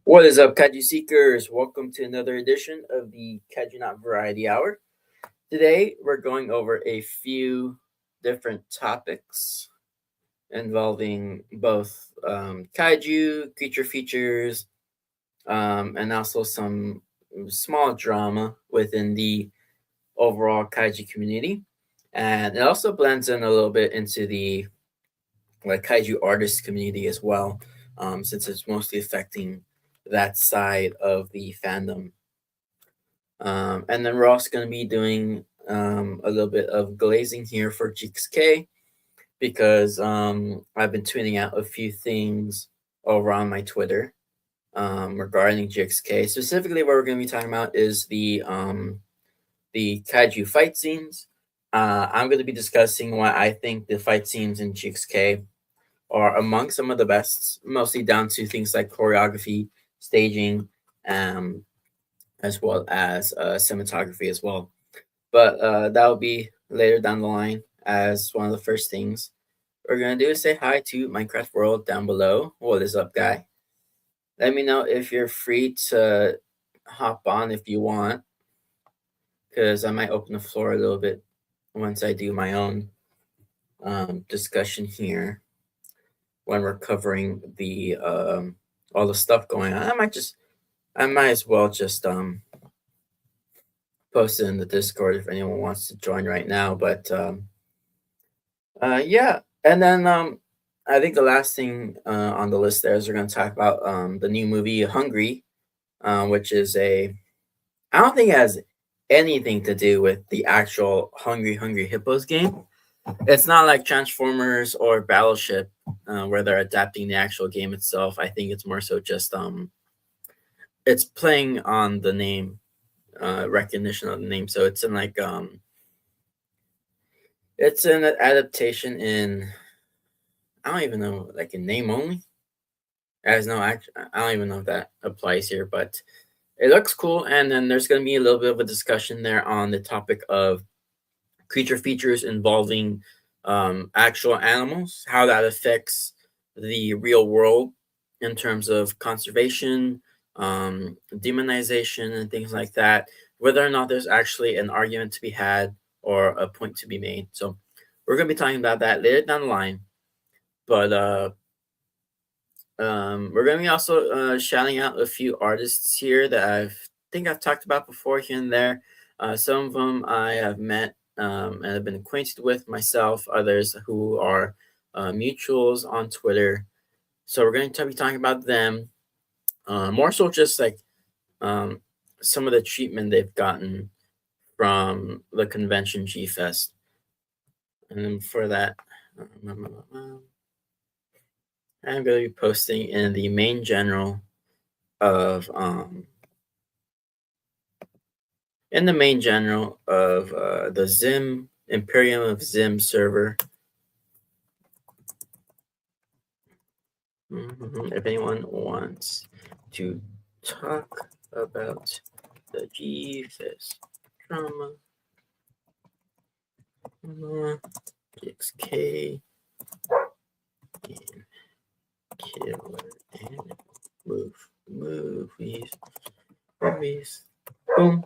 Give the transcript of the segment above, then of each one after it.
What is up, Kaiju Seekers? Welcome to another edition of the Kaijunaut Variety Hour. Today, we're going over a few different topics involving both kaiju, creature features, and also some small drama within the overall kaiju community. And it also blends in a little bit into the kaiju artist community as well, since it's mostly affecting that side of the fandom. And then we're also going to be doing a little bit of glazing here for GXK because I've been tweeting out a few things over on my Twitter regarding GXK. Specifically, what we're going to be talking about is the kaiju fight scenes. I'm going to be discussing why I think the fight scenes in GXK are among some of the best, mostly down to things like choreography, staging, as well as cinematography as well. But that will be later down the line as one of the first things we're going to do is say hi to Minecraft World down below. What is up, guy? Let me know if you're free to hop on if you want, because I might open the floor a little bit once I do my own discussion here when we're covering the all the stuff going on. I might as well just post it in the Discord if anyone wants to join right now. But yeah, and then I think the last thing on the list there is we're going to talk about the new movie Hungry, which is I don't think it has anything to do with the actual Hungry Hippos game. It's not like Transformers or Battleship, where they're adapting the actual game itself. I think it's more so just it's playing on the name, recognition of the name. So it's in it's an adaptation in, I don't even know, like in name only. As no, I don't even know if that applies here, but it looks cool. And then there's going to be a little bit of a discussion there on the topic of creature features involving actual animals, how that affects the real world in terms of conservation, demonization, and things like that, whether or not there's actually an argument to be had or a point to be made. So we're going to be talking about that later down the line. But we're going to be also shouting out a few artists here that think I've talked about before here and there. Some of them I have met and have been acquainted with myself, others who are mutuals on Twitter. So we're going to be talking about them. More so just like some of the treatment they've gotten from the convention G Fest. And then for that, I'm going to be posting in the main general of the Zim Imperium of Zim server. If anyone wants to talk about the GFest drama, GXK, and killer and movies, boom.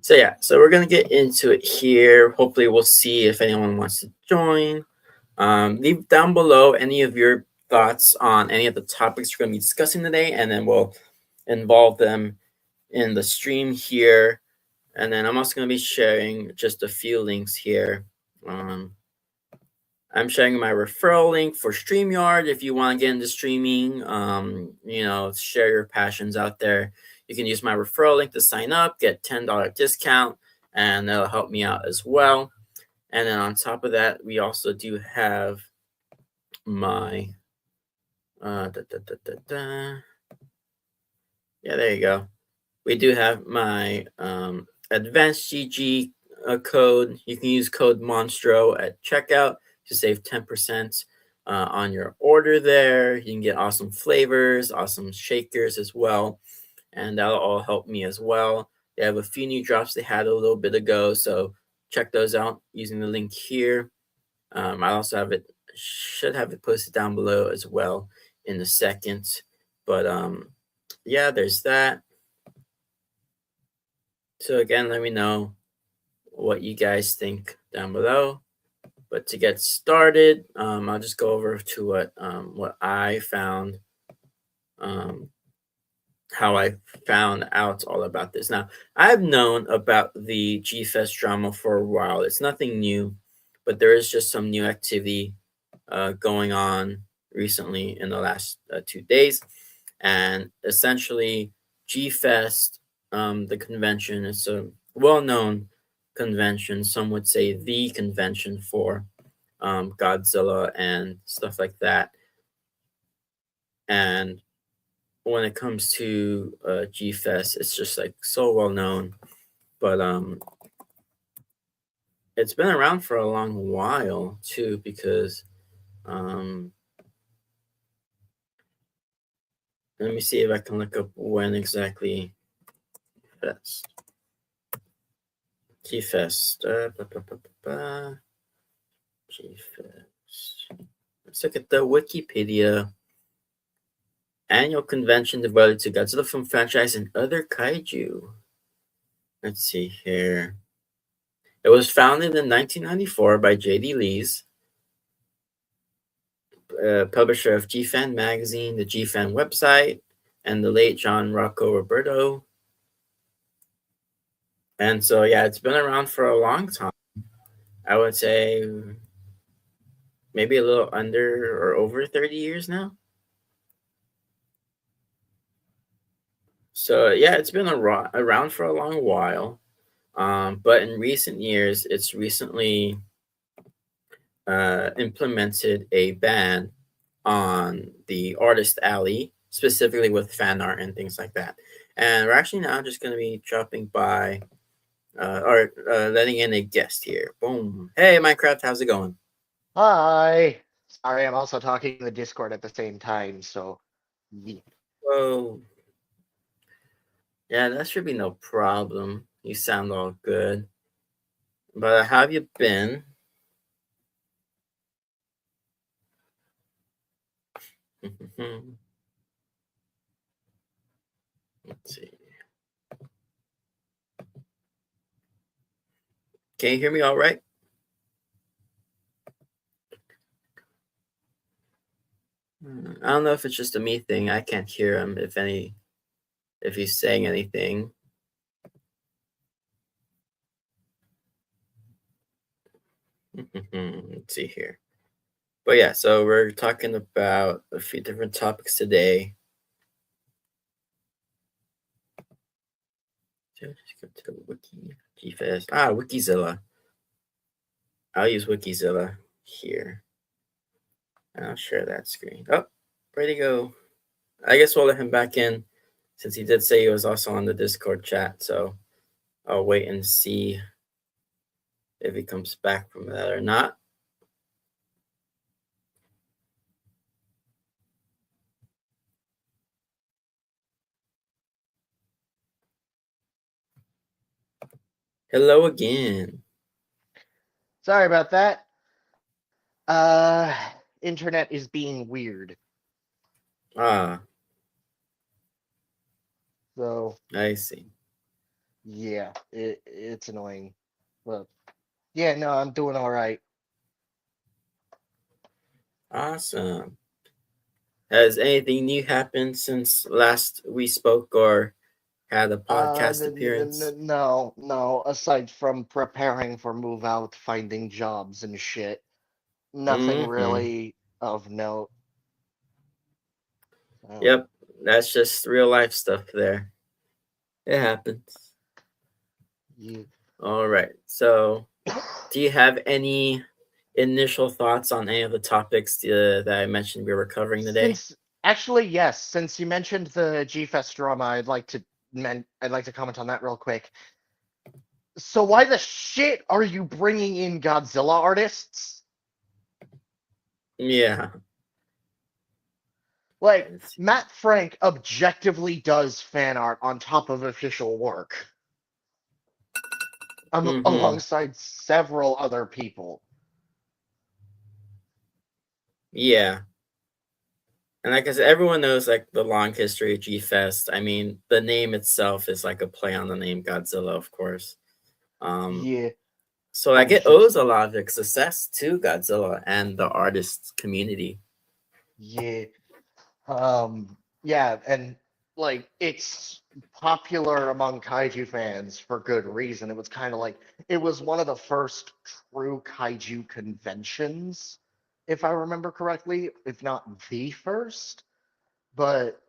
So yeah, so we're gonna get into it here. Hopefully, we'll see if anyone wants to join. Leave down below any of your thoughts on any of the topics we're going to be discussing today, and then we'll involve them in the stream here. And then I'm also going to be sharing just a few links here. I'm sharing my referral link for StreamYard if you want to get into streaming, share your passions out there. You can use my referral link to sign up, get $10 discount, and that'll help me out as well. And then on top of that, we also do have my yeah, there you go. We do have my advanced GG code. You can use code Monstro at checkout to save 10% on your order there. You can get awesome flavors, awesome shakers as well, and that'll all help me as well. They have a few new drops they had a little bit ago, so check those out using the link here. I also should have it posted down below as well in a second. But yeah, there's that. So again, let me know what you guys think down below. But to get started, I'll just go over to what I found, um, how I found out all about this. Now, I've known about the G Fest drama for a while. It's nothing new, but there is just some new activity going on recently in the last 2 days. And essentially, G Fest, the convention, is a well known convention. Some would say the convention for Godzilla and stuff like that. And when it comes to G Fest, it's just like so well known. But it's been around for a long while too, because um, let me see if I can look up when exactly Fest. G Fest. G Fest. Let's look at the Wikipedia. Annual convention devoted to Godzilla film franchise and other kaiju. Let's see here. It was founded in 1994 by J.D. Lees, publisher of G-Fan magazine, the G-Fan website, and the late John Rocco Roberto. And so, yeah, it's been around for a long time. I would say maybe a little under or over 30 years now. So, yeah, it's been around for a long while. But in recent years, it's recently implemented a ban on the artist alley, specifically with fan art and things like that. And we're actually now just going to be dropping by or letting in a guest here. Boom. Hey, Minecraft, how's it going? Hi. Sorry, I'm also talking in the Discord at the same time, so yeah. Oh, yeah, that should be no problem. You sound all good. But how have you been? Let's see. Can you hear me all right? I don't know if it's just a me thing. I can't hear him if he's saying anything. Let's see here. But yeah, so we're talking about a few different topics today. Just go to Wiki GFest. Wikizilla. I'll use Wikizilla here. And I'll share that screen. Oh, ready to go. I guess we'll let him back in since he did say he was also on the Discord chat. So I'll wait and see if he comes back from that or not. Hello again. Sorry about that. Uh, Internet is being weird, Ah, so I see. yeah, it's annoying. But yeah, no, I'm doing all right. Awesome. Has anything new happened since last we spoke or had a podcast appearance? No, no. Aside from preparing for move out, finding jobs and shit, nothing Mm-hmm. really of note. So, Yep, that's just real life stuff there. It happens. yeah. All right. So, do you have any initial thoughts on any of the topics that I mentioned we were covering today? Since actually, yes, since you mentioned the G Fest drama, I'd like to comment on that real quick. So why the shit are you bringing in Godzilla artists? Yeah. Like Let's see. Matt Frank objectively does fan art on top of official work, Mm-hmm. alongside several other people. Yeah. And like I said, everyone knows like the long history of G Fest. I mean, the name itself is like a play on the name Godzilla, of course. Um, Yeah, so like I'm it just owes a lot of its success to Godzilla and the artist community. yeah. Yeah, and like it's popular among kaiju fans for good reason. It was kind of like it was one of the first true kaiju conventions, if I remember correctly, if not the first. But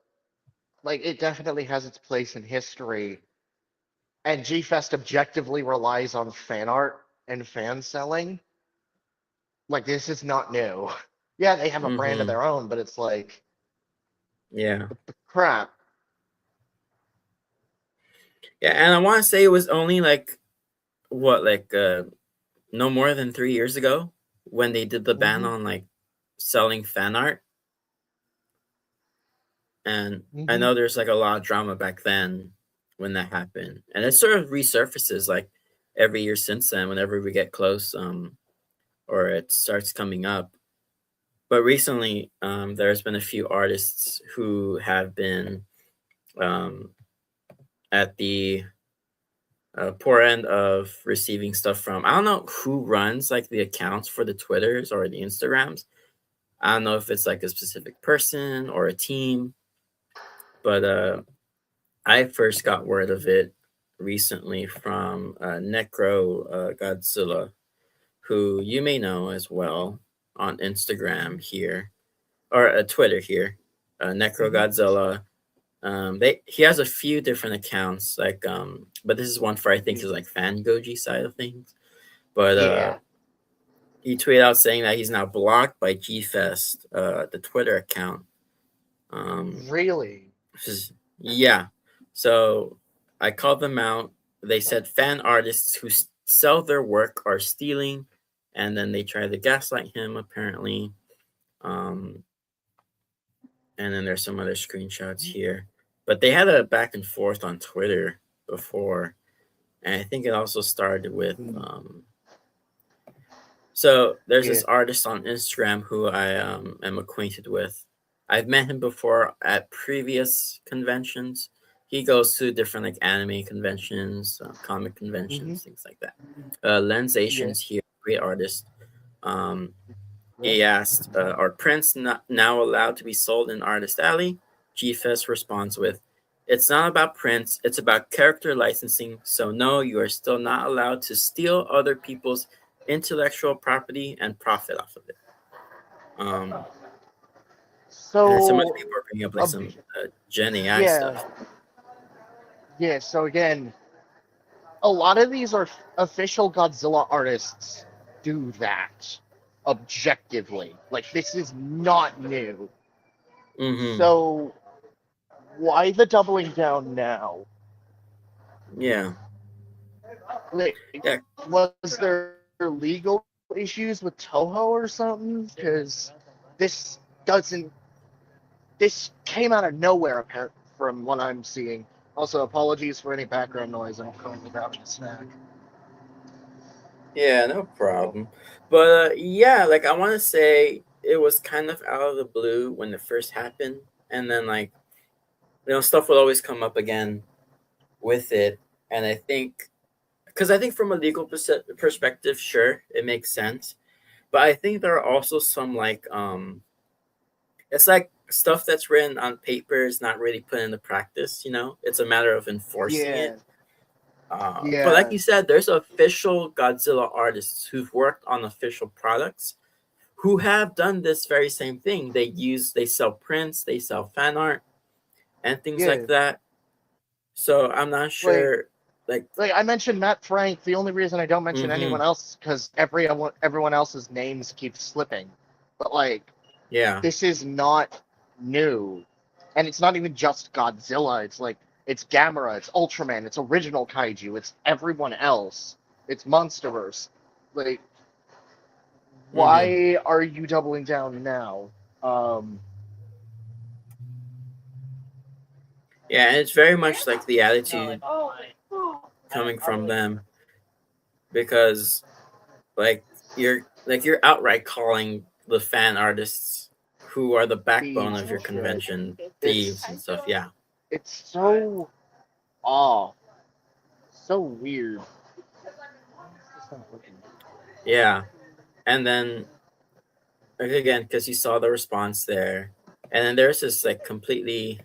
like it definitely has its place in history. And G Fest objectively relies on fan art and fan selling. Like this is not new. Yeah, they have a brand of Mm-hmm. their own, but it's like Yeah. crap. Yeah, and I want to say it was only like what, like no more than 3 years ago when they did the ban Hmm. on like selling fan art. And I Hmm. know there's like a lot of drama back then when that happened, and it sort of resurfaces like every year since then whenever we get close, or it starts coming up. But recently, there's been a few artists who have been um, at the poor end of receiving stuff from. I don't know who runs like the accounts for the Twitters or the Instagrams. I don't know if it's like a specific person or a team, but I first got word of it recently from Necro Godzilla, who you may know as well on Instagram here or Twitter here. Necro Hmm. Godzilla. They He has a few different accounts, like but this is one for I think his like fan goji side of things. But Yeah, he tweeted out saying that he's now blocked by G Fest, the Twitter account. Um, really. yeah. So I called them out. They said fan artists who sell their work are stealing, and then they tried to gaslight him apparently. Um, and then there's some other screenshots here, but they had a back and forth on Twitter before, and I think it also started with so there's Yeah. this artist on Instagram who I am acquainted with. I've met him before at previous conventions. He goes to different like anime conventions, comic Hmm. conventions, things like that. Yeah. Lensation's here, great artist. Um, Yeah. he asked, "Are prints not now allowed to be sold in Artist Alley?" GFest responds with, "It's not about prints. It's about character licensing. So no, you are still not allowed to steal other people's intellectual property and profit off of it." Um, and then some other So, people are bringing up like uh, some Gen AI yeah, stuff. yeah. So again, a lot of these are official Godzilla artists do that objectively. Like this is not new. Mm-hmm. So why the doubling down now? Yeah. Like, Yeah. was there legal issues with Toho or something? Because this doesn't. This came out of nowhere, apparent from what I'm seeing. Also, apologies for any background noise. I'm currently grabbing a snack. Yeah, no problem. But yeah, like I want to say it was kind of out of the blue when it first happened, and then like stuff will always come up again with it. And I think because I think from a legal perspective, sure, it makes sense. But I think there are also some like it's like stuff that's written on paper is not really put into practice. It's a matter of enforcing it. Yeah, But like yeah, you said, there's official Godzilla artists who've worked on official products who have done this very same thing. They sell prints, they sell fan art, and things yeah. like that. So I'm not Like, sure. Like, like I mentioned Matt Frank. The only reason I don't mention mm-hmm, anyone else is because everyone else's names keep slipping. But like, yeah, this is not new, and it's not even just Godzilla. It's like it's Gamera, it's Ultraman, it's original kaiju, it's everyone else, it's MonsterVerse. Like, mm-hmm, why are you doubling down now? Um, yeah, and it's very much like the attitude coming from them because like you're outright calling the fan artists who are the backbone thieves of your and shit. convention, thieves and stuff. Yeah. It's so off, so weird. Yeah. And then like, again, because you saw the response there, and then there's this like completely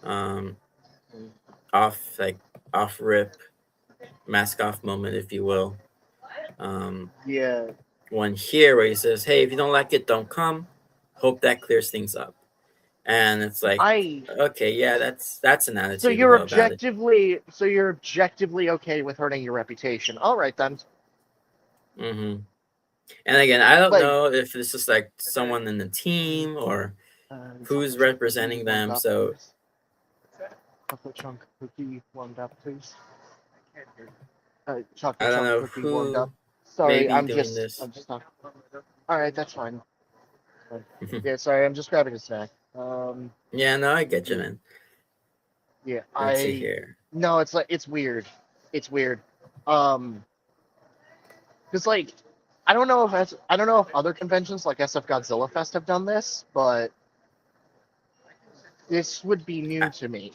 um off like off rip mask off moment, if you will. Yeah, One here where he says, "Hey, if you don't like it, don't come. Hope that clears things up." And it's like, I. okay, yeah, that's an So attitude to you're go about it. objectively okay with hurting your reputation. All right then. hmm And again, I don't Like, know if this is like someone in the team or who's chocolate chunk representing cookie warmed them. up, So please. Chocolate chunk cookie warmed up, please. I Chocolate don't chunk know cookie warmed up. who may Sorry, be doing this. I'm just not. All right, that's fine. Yeah, sorry, I'm just grabbing a snack. Yeah, no, I get you, Yeah, man. yeah, Let's see here. no, it's like it's weird. It's weird. Um, because like I don't know if other conventions like SF Godzilla Fest have done this, but this would be new to me.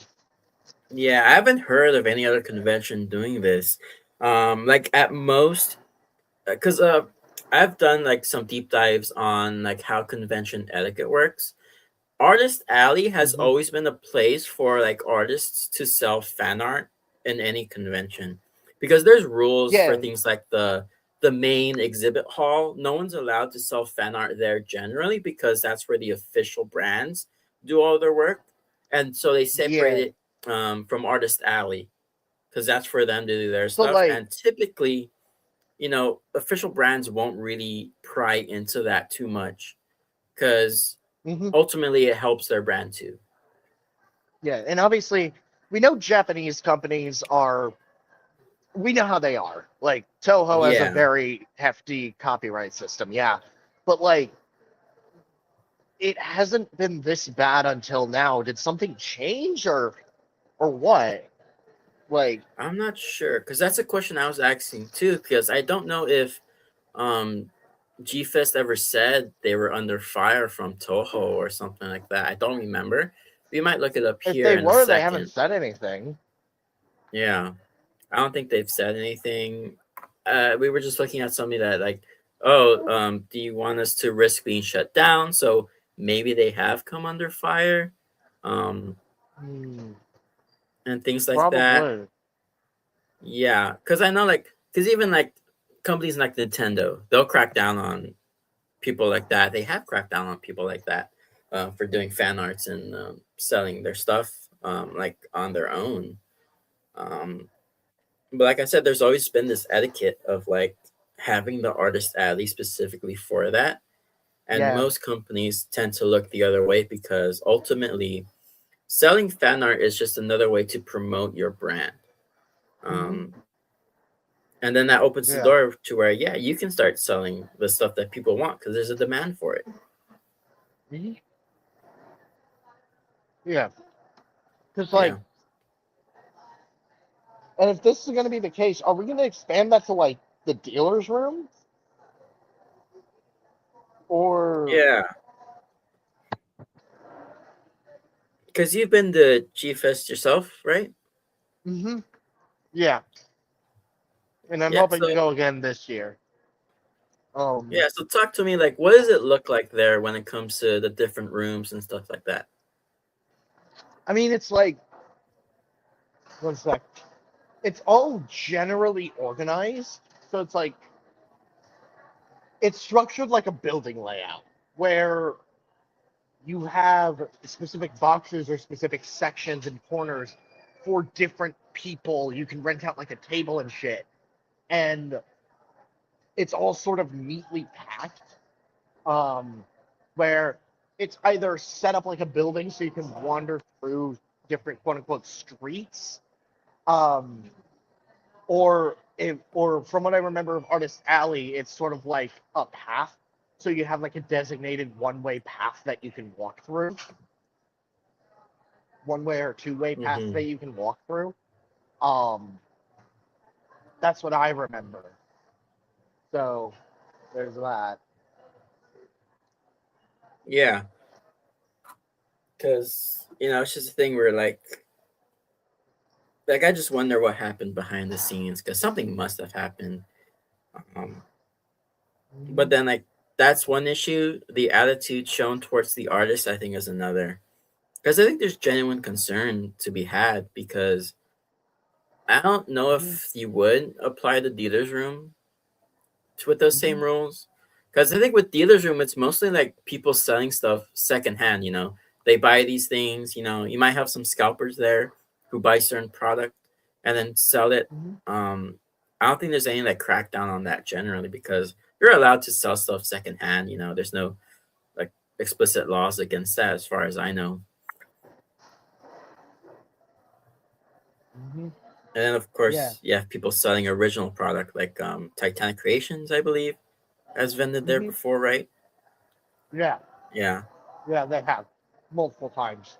Yeah, I haven't heard of any other convention doing this. Like at most, because I've done like some deep dives on like how convention etiquette works. Artist Alley has Hmm. always been a place for like artists to sell fan art in any convention because there's rules for Yeah. things like the main exhibit hall. No one's allowed to sell fan art there generally because that's where the official brands do all their work, and so they separate Yeah. it from Artist Alley because that's for them to do their So stuff. like, And typically, official brands won't really pry into that too much because hmm ultimately it helps their brand too. yeah, and obviously we know Japanese companies are. We know how they are. Like Toho has a Yeah, very hefty copyright system, yeah, but like it hasn't been this bad until now. Did something change or what? Like, I'm not sure because that's a question I was asking too. Because I don't know if um, G Fest ever said they were under fire from Toho or something like that. I don't remember. We might look it up if here they in a were, they haven't second. said anything. Yeah, I don't think they've said anything. We were just looking at something that like, oh, do you want us to risk being shut down? So maybe they have come under fire, um, Hmm, and things like that. probably. Yeah, because I know like because even like companies like Nintendo, they'll crack down on people like that. They have cracked down on people like that for doing fan arts and selling their stuff like on their own. Um, but like I said, there's always been this etiquette of like having the artist alley specifically for that. And Yeah. most companies tend to look the other way because ultimately selling fan art is just another way to promote your brand. Hmm. Um, and then that opens the Yeah. door to where, yeah, you can start selling the stuff that people want because there's a demand for it. Hmm. Yeah. Because Yeah. like, and if this is going to be the case, are we going to expand that to like the dealer's room or? Yeah. Because you've been to G Fest yourself, right? Hmm. Yeah. And I'm Yeah. hoping So to go again this year. Um, yeah. So talk to me. Like, what does it look like there when it comes to the different rooms and stuff like that? I mean, it's like, one sec. It's all generally organized. So it's like, it's structured like a building layout where you have specific boxes or specific sections and corners for different people. You can rent out like a table and shit. And it's all sort of neatly packed. Um, where it's either set up like a building so you can wander through different quote unquote streets. Um, or from what I remember of Artist Alley, it's sort of like a path. So you have like a designated one-way path that you can walk through, one-way or two-way path Mm-hmm. that you can walk through. Um, that's what I remember. So there's that. Yeah, because it's just a thing where like I just wonder what happened behind the scenes because something must have happened. Um, but then like that's one issue. The attitude shown towards the artist, I think, is another. Because I think there's genuine concern to be had because I don't know Mhm. if you would apply the dealer's room with those same Mhm. rules. Because I think with dealer's room, it's mostly like people selling stuff secondhand. They buy these things. You might have some scalpers there who buy certain product and then sell it. Mhm. I don't think there's any like crackdown on that generally because you're allowed to sell stuff secondhand. There's no like explicit laws against that as far as I know. Mhm. And then of Yeah. course you have people selling original product like Titanic Creations, I believe, has vended there Mhm. before, right? Yeah. Yeah. Yeah, they have multiple times.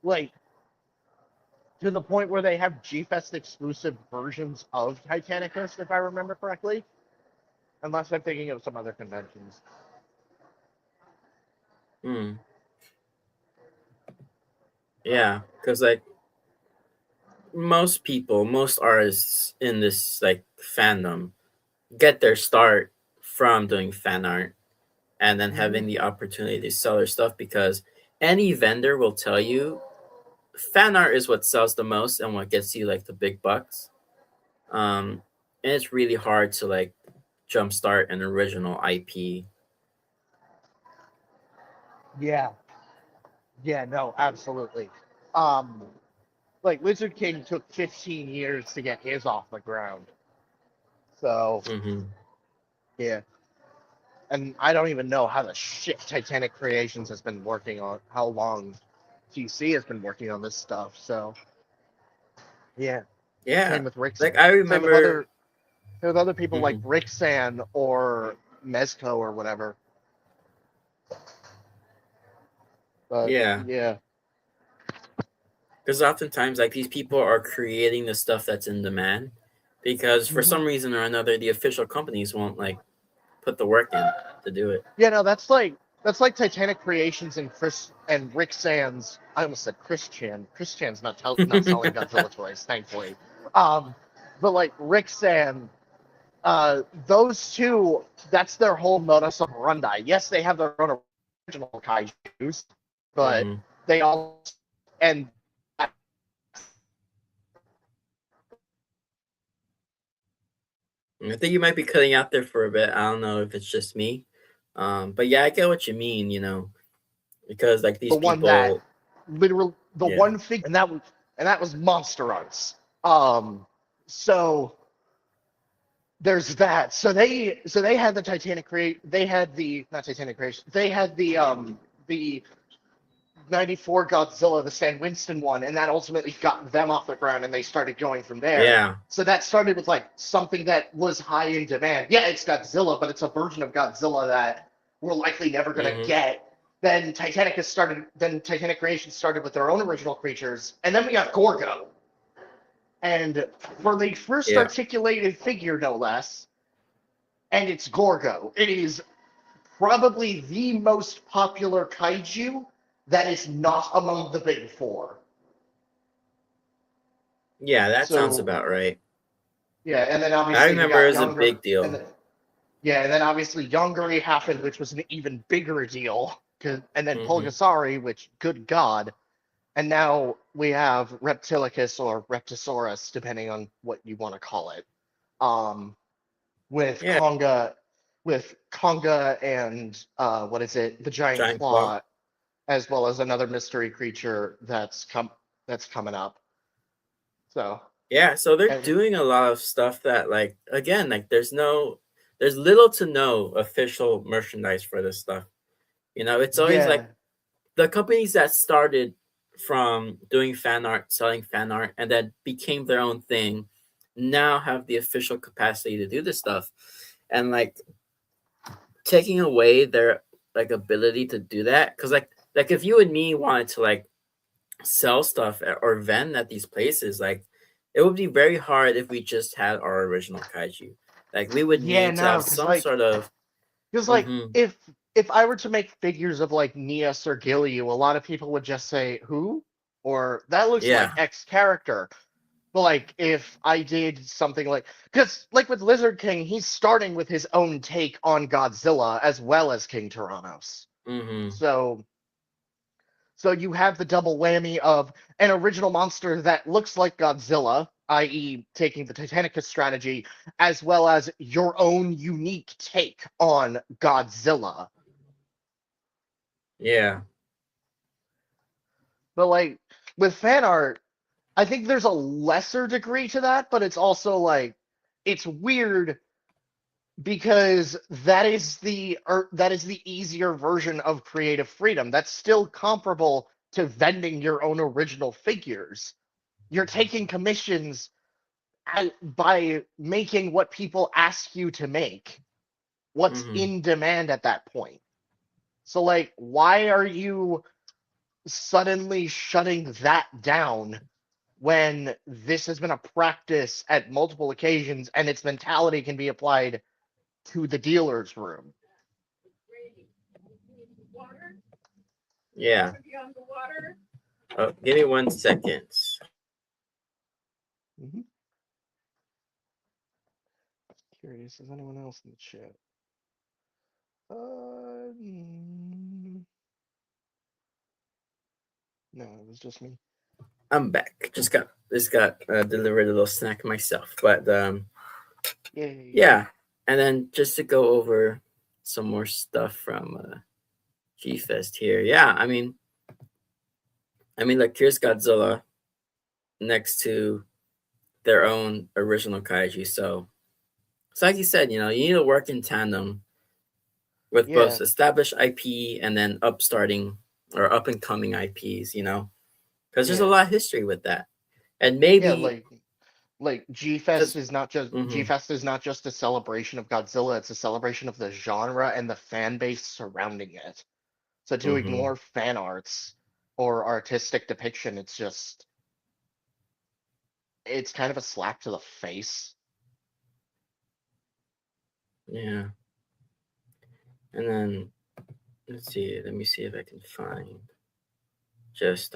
Like to the point where they have G-Fest exclusive versions of Titanicus, if I remember correctly. Unless I'm thinking of some other conventions. Hmm. Yeah, because like most people, most artists in this like fandom get their start from doing fan art and then Mm-hmm. having the opportunity to sell their stuff because any vendor will tell you fan art is what sells the most and what gets you like the big bucks. And it's really hard to like jumpstart an original IP. Yeah. Yeah, no, absolutely. Um, like Lizard King took 15 years to get his off the ground. So, Mm-hmm. yeah. And I don't even know how the shit Titanic Creations has been working on, how long TC has been working on this stuff. So, yeah. Yeah, Same with like Rixan. I Same with remember. other people like Mhm. Rixan or Mezco or whatever. But Yeah, yeah. because oftentimes like these people are creating the stuff that's in demand because for Mhm. some reason or another the official companies won't like put the work in to do it. Yeah, no, that's like Titanic Creations and Chris and Rick Sands. I almost said Chris Chan. Chris Chan's not selling Godzilla toys, thankfully. Um, but like Rick Sand, those two, that's their whole modus operandi. Yes, they have their own original kaiju's, but Hmm. they all and I think you might be cutting out there for a bit. I don't know if it's just me, but yeah, I get what you mean. Because like the these one that people, literally the yeah, one figure and that was Monster Arts. So there's that. So they had the Titanic create. They had the not Titanic creation. They had the '94 Godzilla, the Stan Winston one, and that ultimately got them off the ground, and they started going from there. yeah, So that started with like something that was high in demand. Yeah, it's Godzilla, but it's a version of Godzilla that we're likely never gonna hmm, get. Then Titanic has started. Then Titanic Creation started with their own original creatures, and then we got Gorgo. And for the first yeah, articulated figure, no less, and it's Gorgo. It is probably the most popular kaiju that is not among the big four. yeah. That sounds So about right. yeah, and then I obviously we remember it got was a Younger, big deal. and yeah, and then obviously Yongari happened, which was an even bigger deal. And then Hmm. Pulgasari, which good God, and now we have Reptilicus or Reptosaurus, depending on what you want to call it. Um, with Yeah, Conga, and what is it, the giant giant claw. claw, as well as another mystery creature that's coming up. So Yeah, so they're and doing a lot of stuff that like again, like there's little to no official merchandise for this stuff. It's always like yeah, the companies that started from doing fan art, selling fan art, and then became their own thing now have the official capacity to do this stuff. And like taking away their like ability to do that, because like if you and me wanted to like sell stuff or vend at these places, like it would be very hard if we just had our original kaiju. Like we would yeah, need to no, have because some like sort of Because like Mm-hmm. if I were to make figures of like Neas or Gilyu, a lot of people would just say who, or that looks like Yeah. X character. But like if I did something like, because like with Lizard King, he's starting with his own take on Godzilla as well as King Tyrannos. Mm-hmm. So so you have the double whammy of an original monster that looks like Godzilla, i.e., taking the Titanicus strategy, as well as your own unique take on Godzilla. Yeah. But like with fan art, I think there's a lesser degree to that, but it's also like it's weird because that is the easier version of creative freedom. That's still comparable to vending your own original figures. You're taking commissions by making what people ask you to make, what's Mm-hmm. in demand at that point. So like why are you suddenly shutting that down when this has been a practice at multiple occasions and its mentality can be applied to the dealer's room? Yeah. Oh, give me 1 second. Mm-hmm. Curious, is anyone else in the chat? No, it was just me. I'm back. Just got delivered a little snack myself, but Yay. yeah. And then just to go over some more stuff from G Fest here. Yeah, I mean, like here's Godzilla next to their own original kaiju. So like you said, you need to work in tandem with both Yeah, established IP and then upstarting or up and coming IPs. Because there's a yeah, lot of history with that, and yeah. maybe Like just. G Mhm, Fest is not just a celebration of Godzilla, it's a celebration of the genre and the fan base surrounding it. So to mhm, ignore fan arts or artistic depiction, it's kind of a slap to the face. yeah. And then let's see. Let me see if I can find just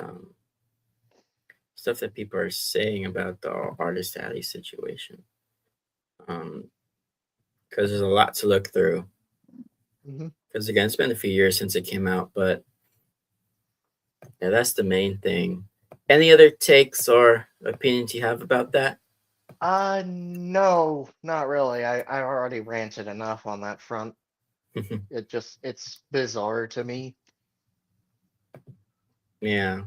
stuff that people are saying about the artist alley situation. Um, because there's a lot to look through. Hmm. Because again, it's been a few years since it came out, but yeah, that's the main thing. Any other takes or opinions you have about that? No, not really. I already ranted enough on that front. It's bizarre to me. Yeah,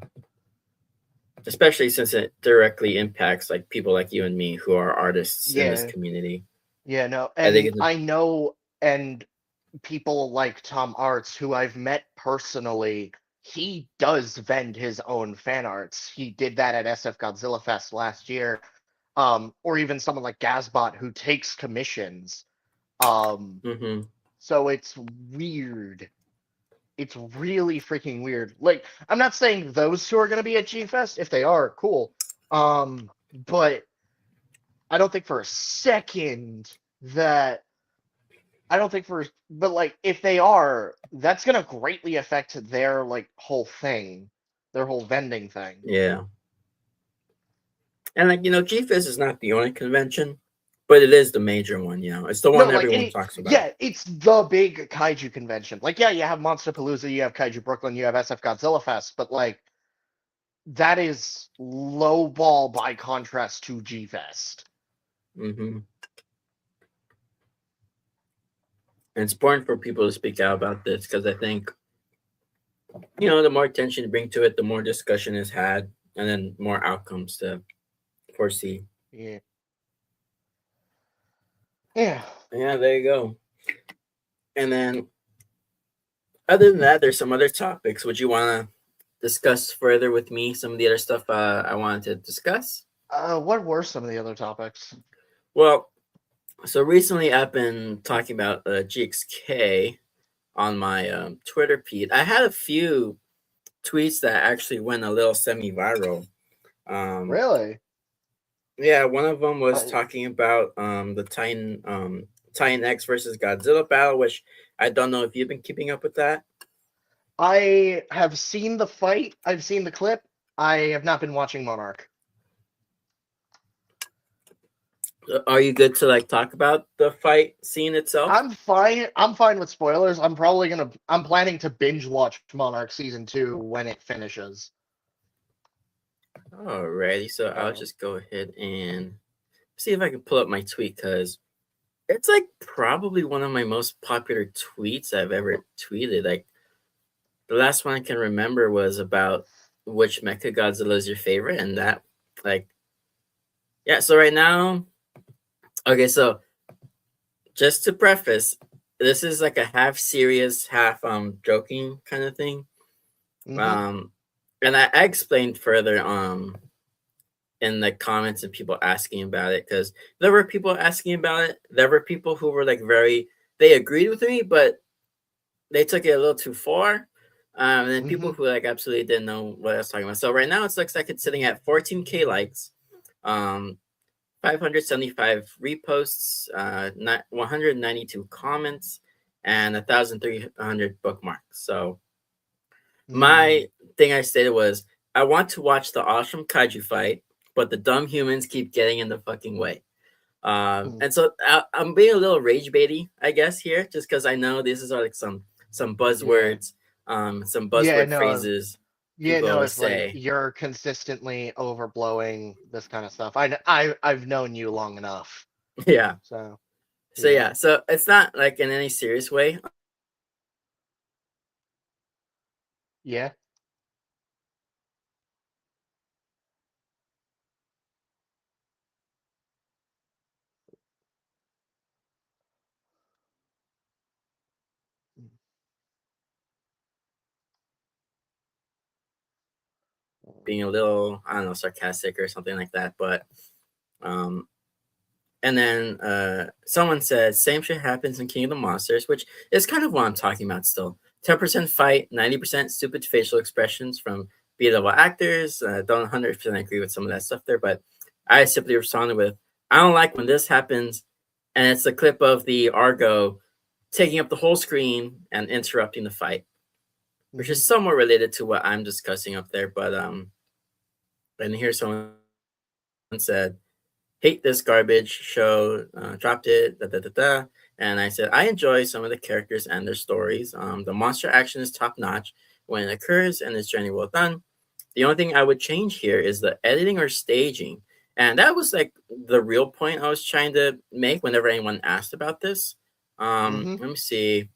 especially since it directly impacts like people like you and me who are artists in this Yeah, community. yeah, no. I think And it's I know, and people like Tom Arts, who I've met personally, he does vend his own fan arts. He did that at SF Godzilla Fest last year. Or even someone like Gazbot who takes commissions. Um, mm-hmm. so it's weird. It's really freaking weird. Like, I'm not saying those two are gonna be at G Fest. If they are, cool. But I don't think for a second that I don't think for but like if they are, that's gonna greatly affect their like whole thing, their whole vending thing. Yeah, and like GFIS is not the only convention, but it is the major one. It's the No, one like everyone any talks about. yeah, it's the big kaiju convention. Like yeah, you have Monster Palooza, you have Kaiju Brooklyn, you have SF Godzilla Fest, but like that is low ball by contrast to G Fest. Mm-hmm. And it's important for people to speak out about this because I think the more attention you bring to it, the more discussion is had, and then more outcomes to foresee. Yeah. Yeah. Yeah, there you go. And then, other than that, there's some other topics. Would you want to discuss further with me some of the other stuff I wanted to discuss? What were some of the other topics? Well, so recently I've been talking about GXK on my Twitter feed. I had a few tweets that actually went a little semi-viral. Um, Really? yeah, one of them was Uh, talking about the Titan X versus Godzilla battle, which I don't know if you've been keeping up with that. I have seen the fight. I've seen the clip. I have not been watching Monarch. Are you good to like talk about the fight scene itself? I'm fine. I'm fine with spoilers. I'm planning to binge watch Monarch season 2 when it finishes. Alrighty, so I'll So, just go ahead and see if I can pull up my tweet because it's like probably one of my most popular tweets I've ever tweeted. Like the last one I can remember was about which Mecha Godzilla is your favorite, and that like yeah. So right now, okay, so just to preface, this is like a half serious, half joking kind of thing. mm-hmm, Um, and I explained further in the comments and people asking about it because there were people asking about it. There were people who were like they agreed with me, but they took it a little too far. And then mm-hmm. people who like absolutely didn't know what I was talking about. So right now it looks like it's sitting at 14K likes, um, 575 reposts, 192 comments, and 1,300 bookmarks. So Mm, my thing I stated was I want to watch the awesome kaiju fight, but the dumb humans keep getting in the fucking way. mm. And so I'm being a little rage baity, I guess, here, just because I know this is like some Yeah. buzzwords, some Yeah, buzzword no. phrases Yeah, people no, always it's like say. you're consistently overblowing this kind of stuff. I've known you long enough. Yeah. So, So yeah. yeah. So it's not like in any serious way. Yeah. Being a little, I don't know, sarcastic or something like that. But um, and then someone said, same shit happens in King of the Monsters, which is kind of what I'm talking about still. 10% fight, 90% stupid facial expressions from B level actors. Don't 100% agree with some of that stuff there, but I simply responded with, I don't like when this happens. And it's a clip of the Argo taking up the whole screen and interrupting the fight, which Mm-hmm. is somewhat related to what I'm discussing up there. But and here someone said, hate this garbage show, dropped it, da da da da. And I said, I enjoy some of the characters and their stories. The monster action is top notch when it occurs and it's generally well done. The only thing I would change here is the editing or staging. And that was like the real point I was trying to make whenever anyone asked about this. Mm-hmm. Let me see.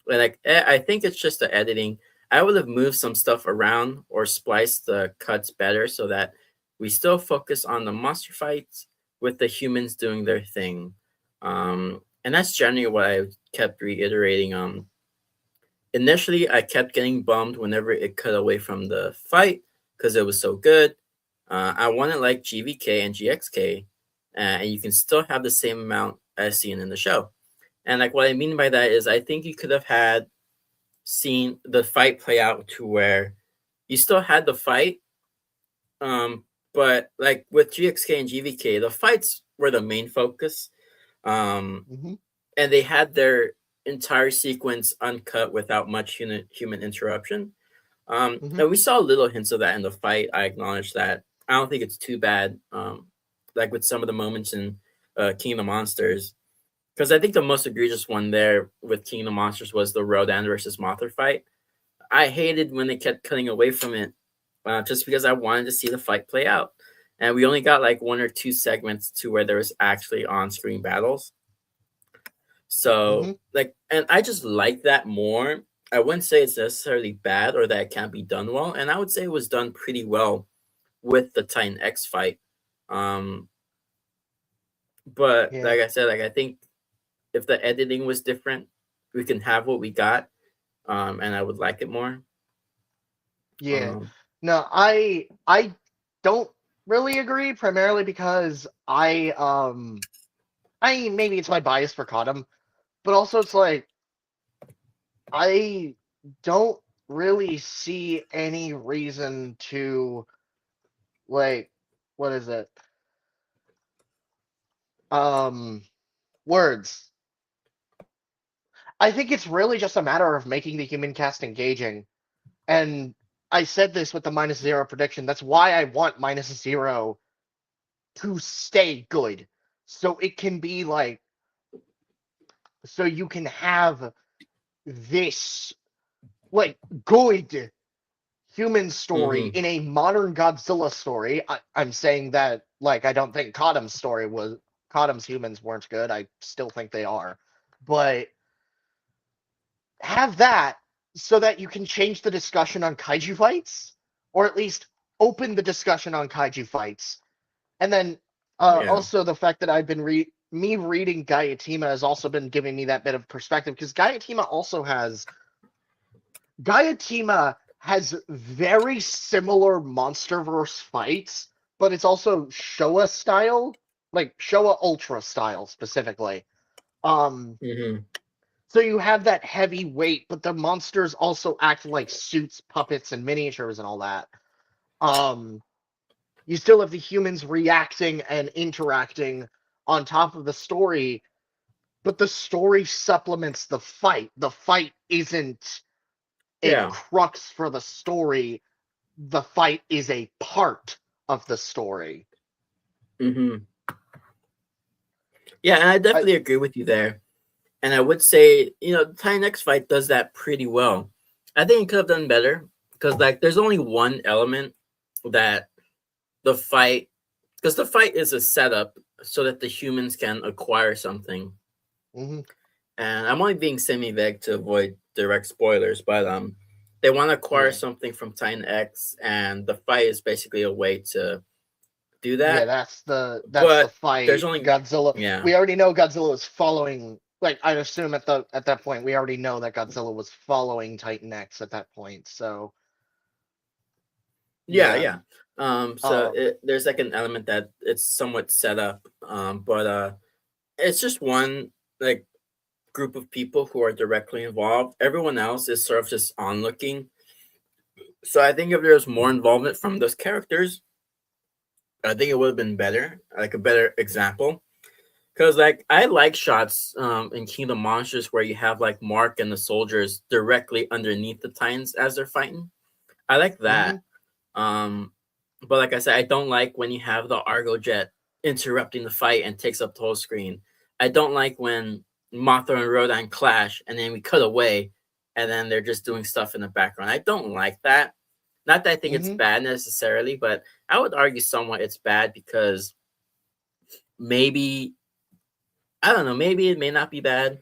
Like, I think it's just the editing. I would have moved some stuff around or spliced the cuts better so that we still focus on the monster fights with the humans doing their thing. And that's generally what I kept reiterating. Initially, I kept getting bummed whenever it cut away from the fight because it was so good. I wanted like GVK and GXK, and you can still have the same amount as seen in the show. And like what I mean by that is, I think you could have had seen the fight play out to where you still had the fight, but like with GXK and GVK, the fights were the main focus, um, Mm-hmm. and they had their entire sequence uncut without much human interruption. Mm-hmm. And we saw little hints of that in the fight. I acknowledge that. I don't think it's too bad. Like with some of the moments in King of the Monsters, because I think the most egregious one there with King of the Monsters was the Rodan versus Mothra fight. I hated when they kept cutting away from it, just because I wanted to see the fight play out. And we only got like one or two segments to where there was actually on-screen battles. Mm-hmm. So like, and I just like that more. I wouldn't say it's necessarily bad or that it can't be done well, and I would say it was done pretty well with the Titan X fight. Um, but Yeah. like I said, like I think if the editing was different, we can have what we got, and I would like it more. Yeah. Um, No, I don't really agree, primarily because I maybe it's my bias for Cottom, but also it's like I don't really see any reason to, like, what is it? Um Words. I think it's really just a matter of making the human cast engaging. And I said this with the -0 prediction. That's why I want -0 to stay good. So it can be like, so you can have this like good human story Mm-hmm. in a modern Godzilla story. I'm saying that like I don't think Cottam's story was Cottam's humans weren't good. I still think they are. But have that so that you can change the discussion on kaiju fights, or at least open the discussion on kaiju fights. And then Yeah. also the fact that I've been me reading Gaiatima has also been giving me that bit of perspective because Gaiatima has very similar MonsterVerse fights, but it's also Showa style, like Showa Ultra style specifically. Um, Mm-hmm. so you have that heavy weight, but the monsters also act like suits, puppets, and miniatures and all that. Um, you still have the humans reacting and interacting on top of the story, but the story supplements the fight. The fight isn't a Yeah. crux for the story. The fight is a part of the story. Mm-hmm. Yeah, and I I, definitely agree with you there. And I would say, the Titan X fight does that pretty well. I think it could have done better because, like, there's only one element that the fight, because the fight is a setup so that the humans can acquire something. mhm, And I'm only being semi vague to avoid direct spoilers, but they want to acquire yeah, something from Titan X, and the fight is basically a way to do yeah, that. that's the But there's fight. only, Godzilla. yeah, We already know Godzilla is following. Like I assume at that point we already know that Godzilla was following Titan X at that point. So yeah, yeah, yeah. um, There's like an element that it's somewhat set up, but it's just one like group of people who are directly involved. Everyone else is sort of just onlooking. So I think if there was more involvement from those characters, I think it would have been better, like a better example. Because like I like shots in Kingdom Monsters where you have like Mark and the soldiers directly underneath the Titans as they're fighting. I like mhm, that. Um, but like I said, I don't like when you have the Argo jet interrupting the fight and takes up the whole screen. I don't like when Mothra and Rodan clash and then we cut away and then they're just doing stuff in the background. I don't like that. Not that I think it's mhm, bad necessarily, but I would argue somewhat it's bad because maybe I don't know, maybe it may not be bad,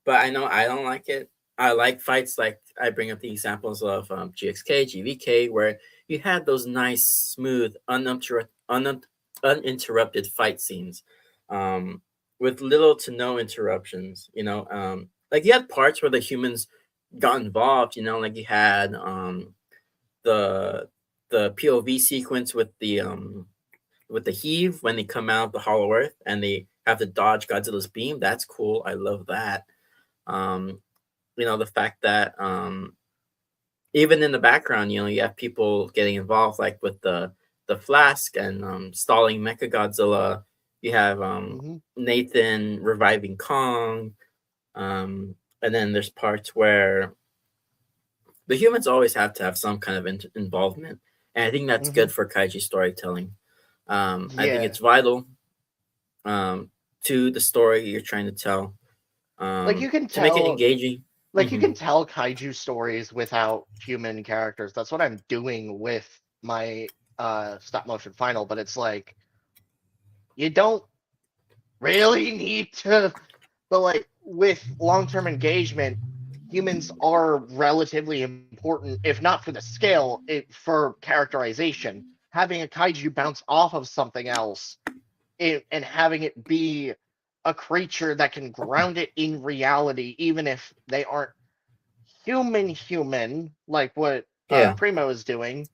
but I know I don't like it. I like fights like I bring up the examples of GXK, GVK, where you had those nice, smooth, uninterrupted fight scenes um, with little to no interruptions. Like you had parts where the humans got involved. Like you had the the POV sequence with the heave when they come out of the Hollow Earth and they have to dodge Godzilla's beam. That's cool. I love that. Um, the fact that even in the background, you have people getting involved, like with the flask and stalling Mecha Godzilla. You have mhm, Nathan reviving Kong, and then there's parts where the humans always have to have some kind of involvement, and I think that's mhm. good for kaiju storytelling. I think Yeah. it's vital um, to the story you're trying to tell Like you can to make it tell engaging. like you Hmm. can tell kaiju stories without human characters. That's what I'm doing with my stop motion final, but it's like you don't really need to, but like with long-term engagement, humans are relatively important, if not for the scale, for characterization. Having a kaiju bounce off of something else and having it be a creature that can ground it in reality, even if they aren't human, like what Yeah, Primo is doing,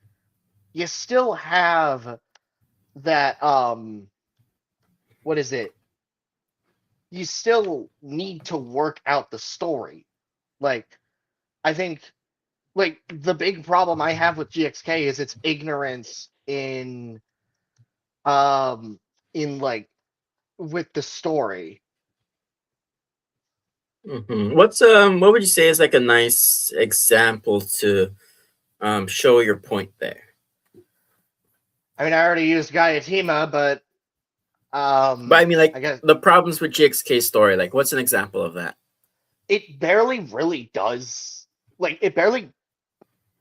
you still have that what is it? You still need to work out the story. Like I think like the big problem I have with GXK is its ignorance um in like with the story. What would you say is like a nice example to show your point there? I mean, I already used Gaiatima, but But I mean, I like guess the problems with GXK story. Like, what's an example of that? it barely really does. Like, it barely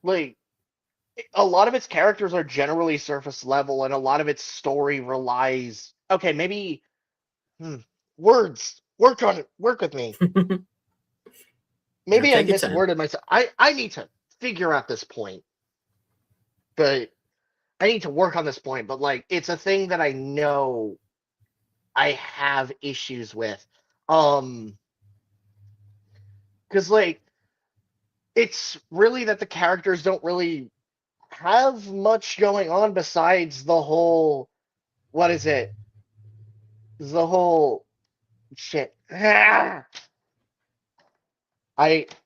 like a lot of its characters are generally surface level, and a lot of its story relies. Okay, maybe hmm, words. Work on it. Work with me. Yeah, Maybe I take your time. misworded myself. I need to figure out this point, but I need to work on this point. But like, it's a thing that I know I have issues with. Um, because like it's really that the characters don't really have much going on besides the whole what is it? The whole shit.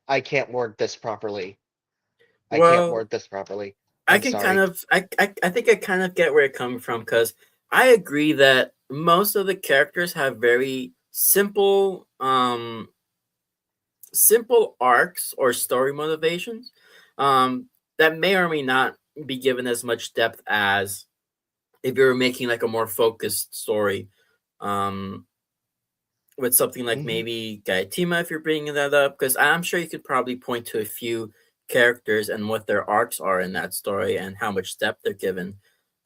I can't word this properly. I can't Well, word this properly. I I'm can kind sorry. of, I think I kind of get where you're coming from because I agree that most of the characters have very simple arcs or story motivations, that may or may not be given as much depth as if you're making like a more focused story. Um, with something like Hmm. maybe Gaitima, if you're bringing that up, because I'm sure you could probably point to a few characters and what their arcs are in that story and how much depth they're given.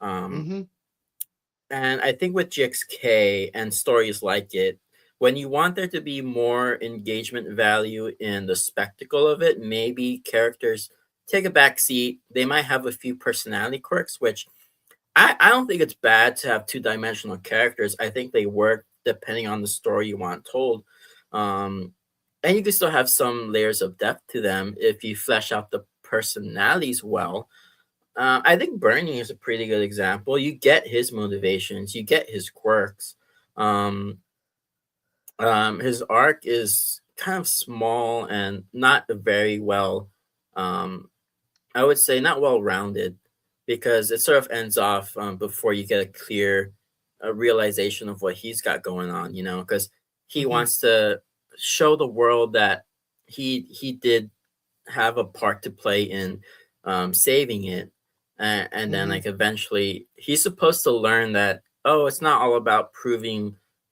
Um, Hmm. and I think with GXK and stories like it, when you want there to be more engagement value in the spectacle of it, maybe characters take a back seat. They might have a few personality quirks, which I don't think it's bad to have two-dimensional characters. I think they work depending on the story you want told. Um, and you can still have some layers of depth to them if you flesh out the personalities well. I think Bernie is a pretty good example. You get his motivations, you get his quirks. Um, his arc is kind of small and not very well, um, I would say not well rounded because it sort of ends off before you get a clear realization of what he's got going on, because he Hmm. wants to show the world that he did have a part to play in saving it. And then Hmm. like eventually he's supposed to learn that, oh, it's not all about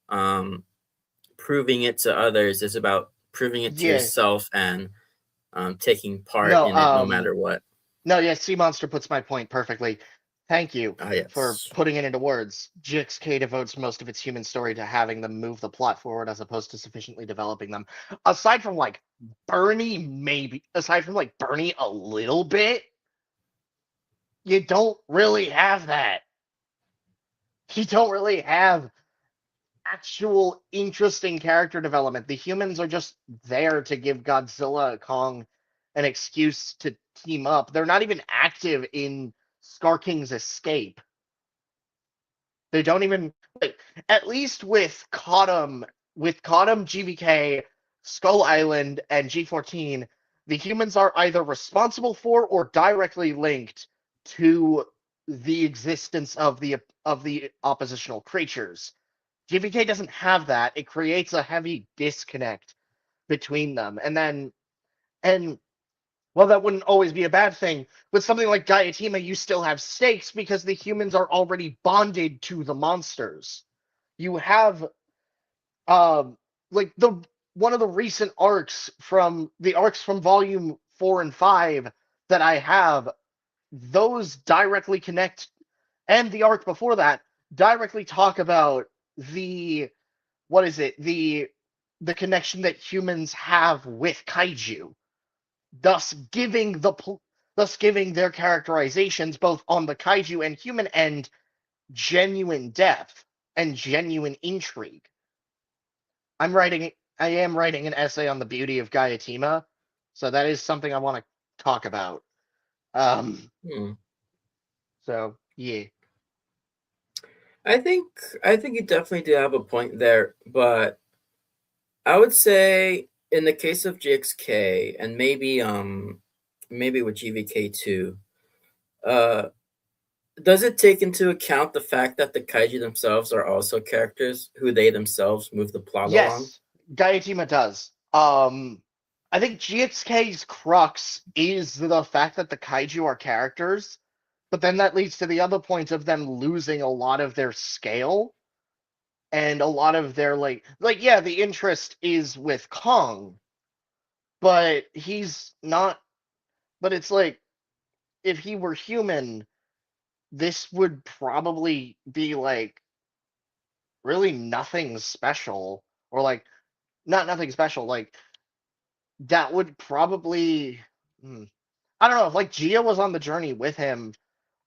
um, proving it to others. It's about proving it to Yeah. yourself and taking part No. in it no matter what. No. Yeah. Sea Monster puts my point perfectly. Thank you Ah, for yes. putting it into words. GXK devotes most of its human story to having them move the plot forward as opposed to sufficiently developing them. Aside from like Bernie, maybe. Aside from like Bernie, a little bit. You don't really have that. You don't really have actual interesting character development. The humans are just there to give Godzilla Kong an excuse to team up. They're not even active in Scar King's escape. They don't even like at least with Cottom, GVK, Skull Island, and G14, the humans are either responsible for or directly linked to the existence of the oppositional creatures. GVK doesn't have that. It creates a heavy disconnect between them. And well, that wouldn't always be a bad thing. With something like Gaiatima, you still have stakes because the humans are already bonded to the monsters. You have um like the one of the recent arcs from volume 4 and 5 that I have, those directly connect, and the arc before that directly talk about the what is it the connection that humans have with kaiju, thus thus giving their characterizations both on the kaiju and human end genuine depth and genuine intrigue. I am writing an essay on the beauty of Gaiatima, so that is something I want to talk about. Um, Hmm. so yeah. I think I think you definitely do have a point there, but I would say in the case of GXK and maybe with GVK too, uh does it take into account the fact that the kaiju themselves are also characters who they themselves move the plot along? Yes, Gaiatima does. Um, I think GXK's crux is the fact that the kaiju are characters, but then that leads to the other point of them losing a lot of their scale and a lot of their yeah, the interest is with Kong, but he's not. But it's like if he were human, this would probably be like really nothing special, or like not nothing special. Like that would probably. Hmm, I don't know if like Gia was on the journey with him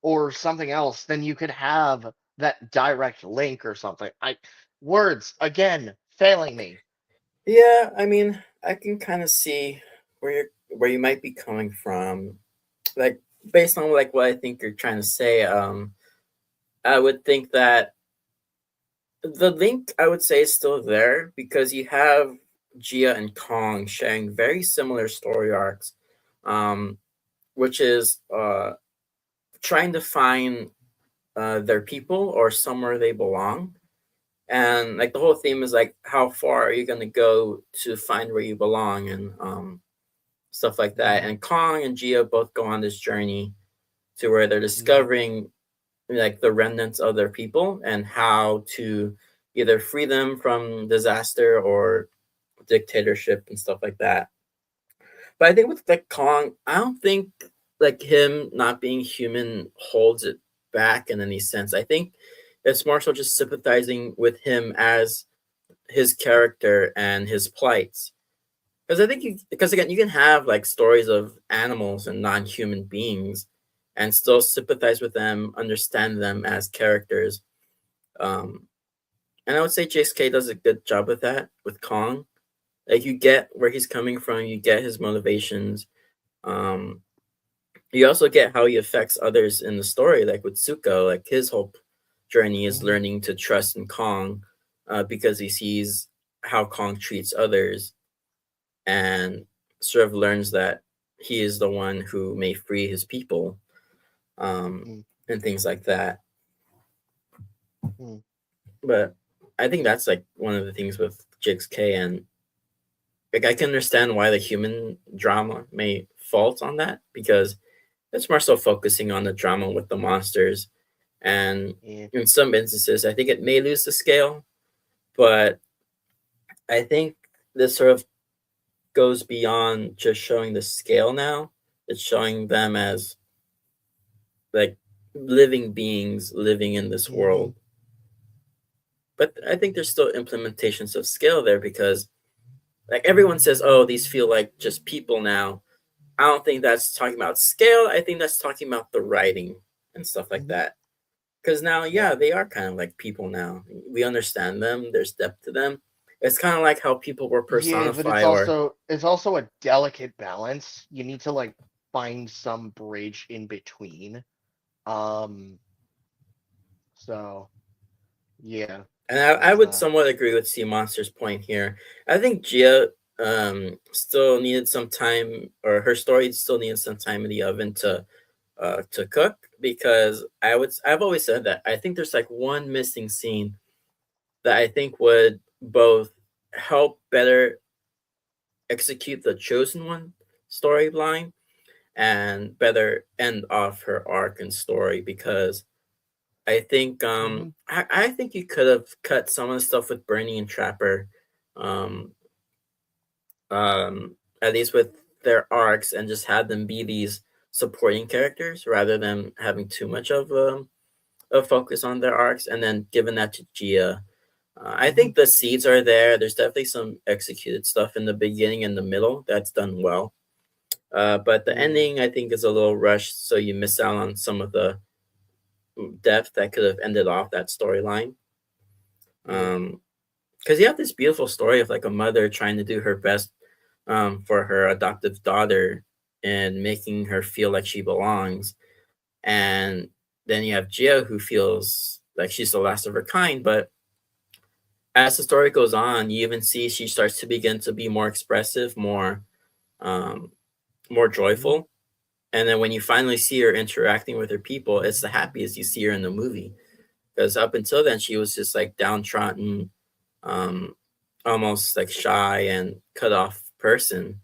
or something else, then you could have that direct link or something. I words again failing me. Yeah, I mean, I can kind of see where you might be coming from. Like based on like what I think you're trying to say, I would think that the link I would say is still there because you have Gia and Kong sharing very similar story arcs, um, which is trying to find their people or somewhere they belong. And like the whole theme is like how far are you gonna go to find where you belong and stuff like that. Mm-hmm. And Kong and Gia both go on this journey to where they're Mm-hmm. discovering like the remnants of their people and how to either free them from disaster or dictatorship and stuff like that. But I think with like Kong, I don't think like him not being human holds it back in any sense. I think it's more so just sympathizing with him as his character and his plights. Because I think because again, you can have like stories of animals and non-human beings, and still sympathize with them, understand them as characters. Um, and I would say JSK does a good job with that with Kong. Like you get where he's coming from, you get his motivations. Um, you also get how he affects others in the story, like with Tsuko. Like his whole journey is Mm-hmm. learning to trust in Kong, because he sees how Kong treats others and sort of learns that he is the one who may free his people, and things like that. Mm-hmm. But I think that's like one of the things with GXK, and like I can understand why the human drama may fault on that because it's more so focusing on the drama with the monsters, and Yeah. in some instances, I think it may lose the scale. But I think this sort of goes beyond just showing the scale now. It's showing them as like living beings living in this Mm-hmm. world. But I think there's still implementations of scale there because like everyone says, oh, these feel like just people now. I don't think that's talking about scale. I think that's talking about the writing and stuff like Mm-hmm. that. Because now, Yeah. yeah, they are kind of like people now. We understand them. There's depth to them. It's kind of like how people were Yeah, but personified, or it's also a delicate balance. You need to like find some bridge in between. Um, so yeah, and I there's would that. somewhat agree with Sea Monster's point here. I think Gia still needed some time, or her story still needed some time in the oven to cook because I've always said that I think there's like one missing scene that I think would both help better execute the chosen one storyline and better end off her arc and story because I think Mm-hmm. I think you could have cut some of the stuff with Bernie and Trapper, um at least with their arcs, and just had them be these supporting characters rather than having too much of a focus on their arcs, and then given that to Gia. I Mm-hmm. think the seeds are there. There's definitely some executed stuff in the beginning and the middle that's done well. But the Mm-hmm. ending, I think, is a little rushed, so you miss out on some of the depth that could have ended off that storyline. Yeah. Because you have this beautiful story of like a mother trying to do her best for her adoptive daughter and making her feel like she belongs. And then you have Gia who feels like she's the last of her kind, but as the story goes on, you even see she starts to begin to be more expressive, um, more Mm-hmm. joyful. And then when you finally see her interacting with her people, it's the happiest you see her in the movie. Because up until then, she was just like downtrodden, um, almost like shy and cut off person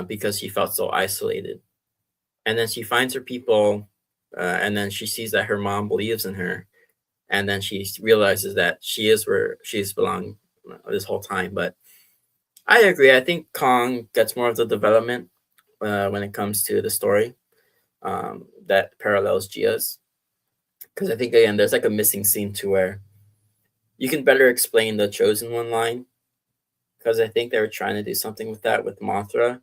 because she felt so isolated. And then she finds her people, and then she sees that her mom believes in her, and then she realizes that she is where she's belonged this whole time. But I agree. I think Kong gets more of the development when it comes to the story that parallels Gia's. Because I think again, there's like a missing scene to where you can better explain the chosen one line. Because I think they were trying to do something with that with Mothra.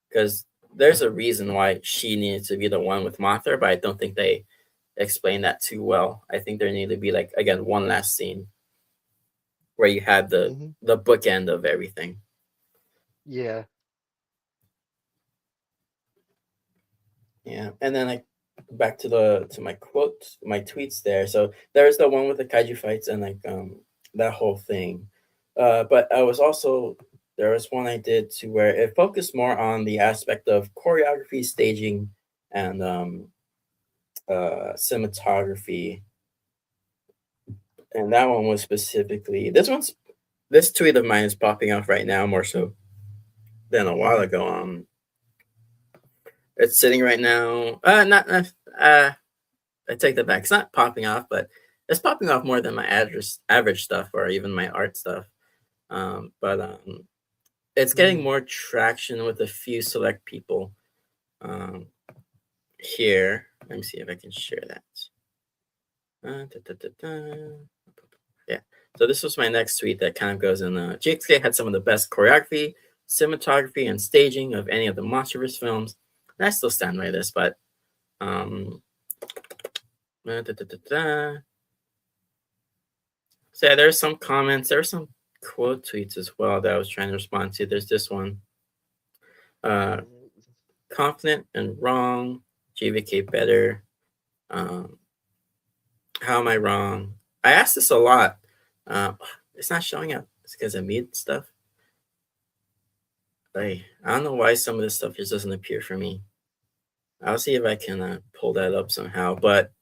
Because there's a reason why she needed to be the one with Mothra, but I don't think they explain that too well. I think there needed to be like again one last scene where you had Mm-hmm. the bookend of everything. Yeah. Yeah, and then like back to the to my quotes, my tweets there. So there's the one with the kaiju fights and like that whole thing. But I was also there was one I did to where it focused more on the aspect of choreography, staging, and cinematography. And that one was specifically this tweet of mine is popping off right now more so than a while Mm-hmm. ago. It's sitting right now. Not I take that back. It's not popping off, but it's popping off more than my average stuff or even my art stuff. But it's getting Mm-hmm. more traction with a few select people um, here. Let me see if I can share that. Da, da, da, da. Yeah. So this was my next tweet that kind of goes in. GXK had some of the best choreography, cinematography, and staging of any of the MonsterVerse films. And I still stand by this, but um, da, da, da, da. So yeah, there's some comments. There's some quote tweets as well that I was trying to respond to. There's this one. Uh, Confident and wrong. JVK better. Um, how am I wrong? I asked this a lot. Uh, it's not showing up. It's because I mute stuff. I don't know why some of this stuff just doesn't appear for me. I'll see if I can pull that up somehow. But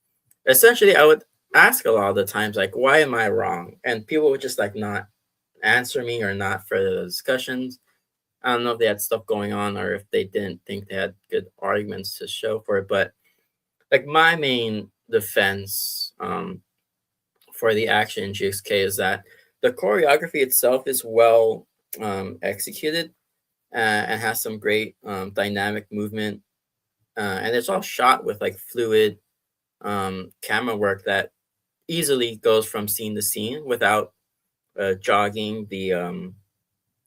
essentially, I would ask a lot of the times, like, why am I wrong? And people would just like not answer me or not further discussions. I don't know if they had stuff going on or if they didn't think they had good arguments to show for it. But like my main defense for the action in GXK is that the choreography itself is well executed and has some great dynamic movement. And it's all shot with like fluid camera work that easily goes from scene to scene without jogging the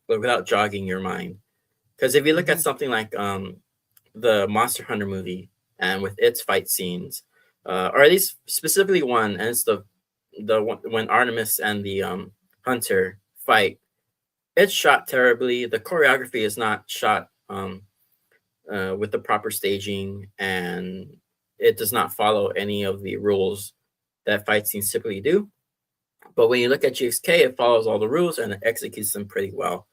without jogging your mind. Because if you look at Mm-hmm. something like the Monster Hunter movie and with its fight scenes, or at least specifically one, and it's the one when Artemis and the hunter fight. It's shot terribly. The choreography is not shot with the proper staging, and it does not follow any of the rules that fight scenes typically do. But when you look at GXK, it follows all the rules and it executes them pretty well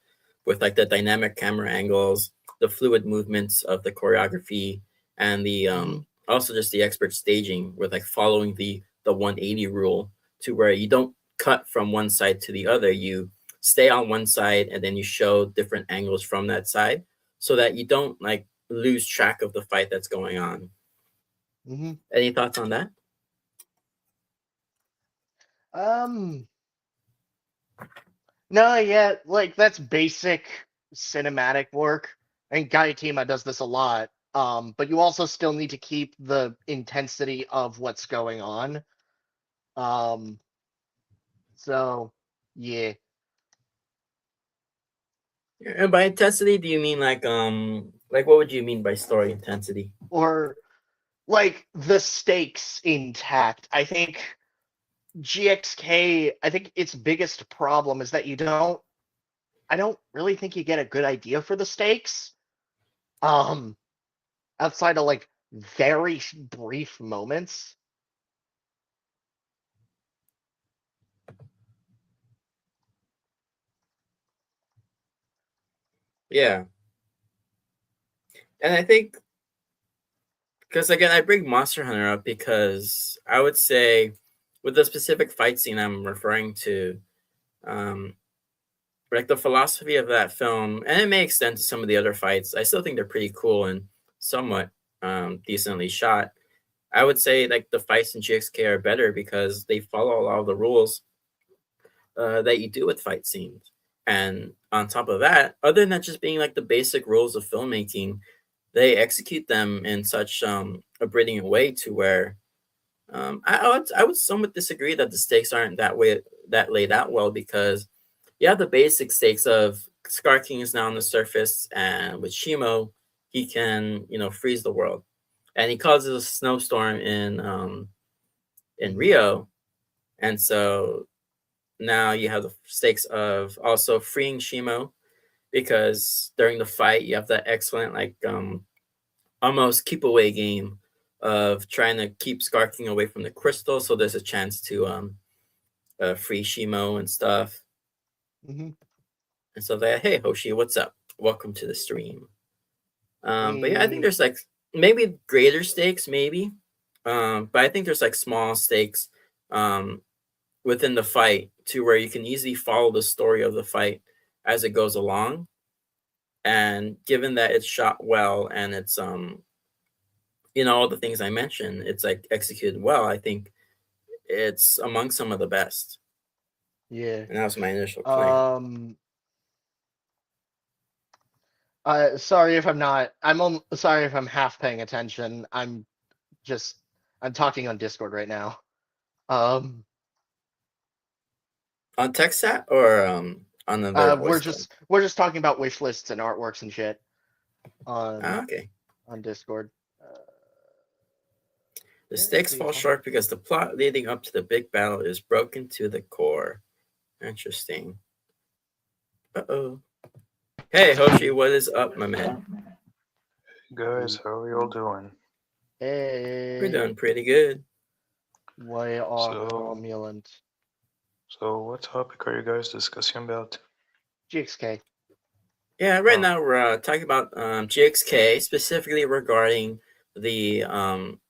with like the dynamic camera angles, the fluid movements of the choreography, and the Mm-hmm. also just the expert staging with like following the 180 rule to where you don't cut from one side to the other. You stay on one side and then you show different angles from that side so that you don't like lose track of the fight that's going on. Mm-hmm. Any thoughts on that? Um. No, yeah, like that's basic cinematic work. And Gaitima does this a lot. But you also still need to keep the intensity of what's going on. Um, so yeah. And by intensity, do you mean like what would you mean by story intensity? Or like the stakes intact. I think GXK, I think its biggest problem is that I don't really think you get a good idea for the stakes. Um, outside of like very brief moments. Yeah, and I think because again, I bring Monster Hunter up because I would say with the specific fight scene I'm referring to, um, like the philosophy of that film, and it may extend to some of the other fights. I still think they're pretty cool and somewhat decently shot. I would say like the fights in GXK are better because they follow a lot of the rules that you do with fight scenes. And on top of that, other than that just being like the basic rules of filmmaking, they execute them in such a brilliant way to where I would somewhat disagree that the stakes aren't that laid out well because you have the basic stakes of Scar King is now on the surface, and with Shimo, he can freeze the world, and he causes a snowstorm in Mhm. Rio, and so now you have the stakes of also freeing Shimo because during the fight you have that excellent like almost keep away game of trying to keep Scar King away from the crystal, so there's a chance to free Shimo and stuff. Mhm. And so they, hey Hoshi, what's up? Welcome to the stream. But yeah, I think Mm, there's like maybe greater stakes, maybe. But I think there's like small stakes um, within the fight to where you can easily follow the story of the fight as it goes along. And given that it's shot well and it's all the things I mentioned, it's like executed well. I think it's among some of the best. yeah. And that was my initial claim. Um. Sorry if I'm not. Sorry if I'm half paying attention. Just. I'm talking on Discord right now. Um. On TechSat or on another voice call? We're just talking about wish lists and artworks and shit on Okay. Discord. Uh, The where is stakes the fall comment? short because the plot leading up to the big battle is broken to the core. Interesting. Uh-oh. Hey, Hoshi, what is up, my man? Guys, how are y'all doing? We're Hey, doing pretty good. we are So, cromulent. what topic are you guys discussing about? GXK. Yeah, right Oh, now we're talking about GXK, specifically regarding the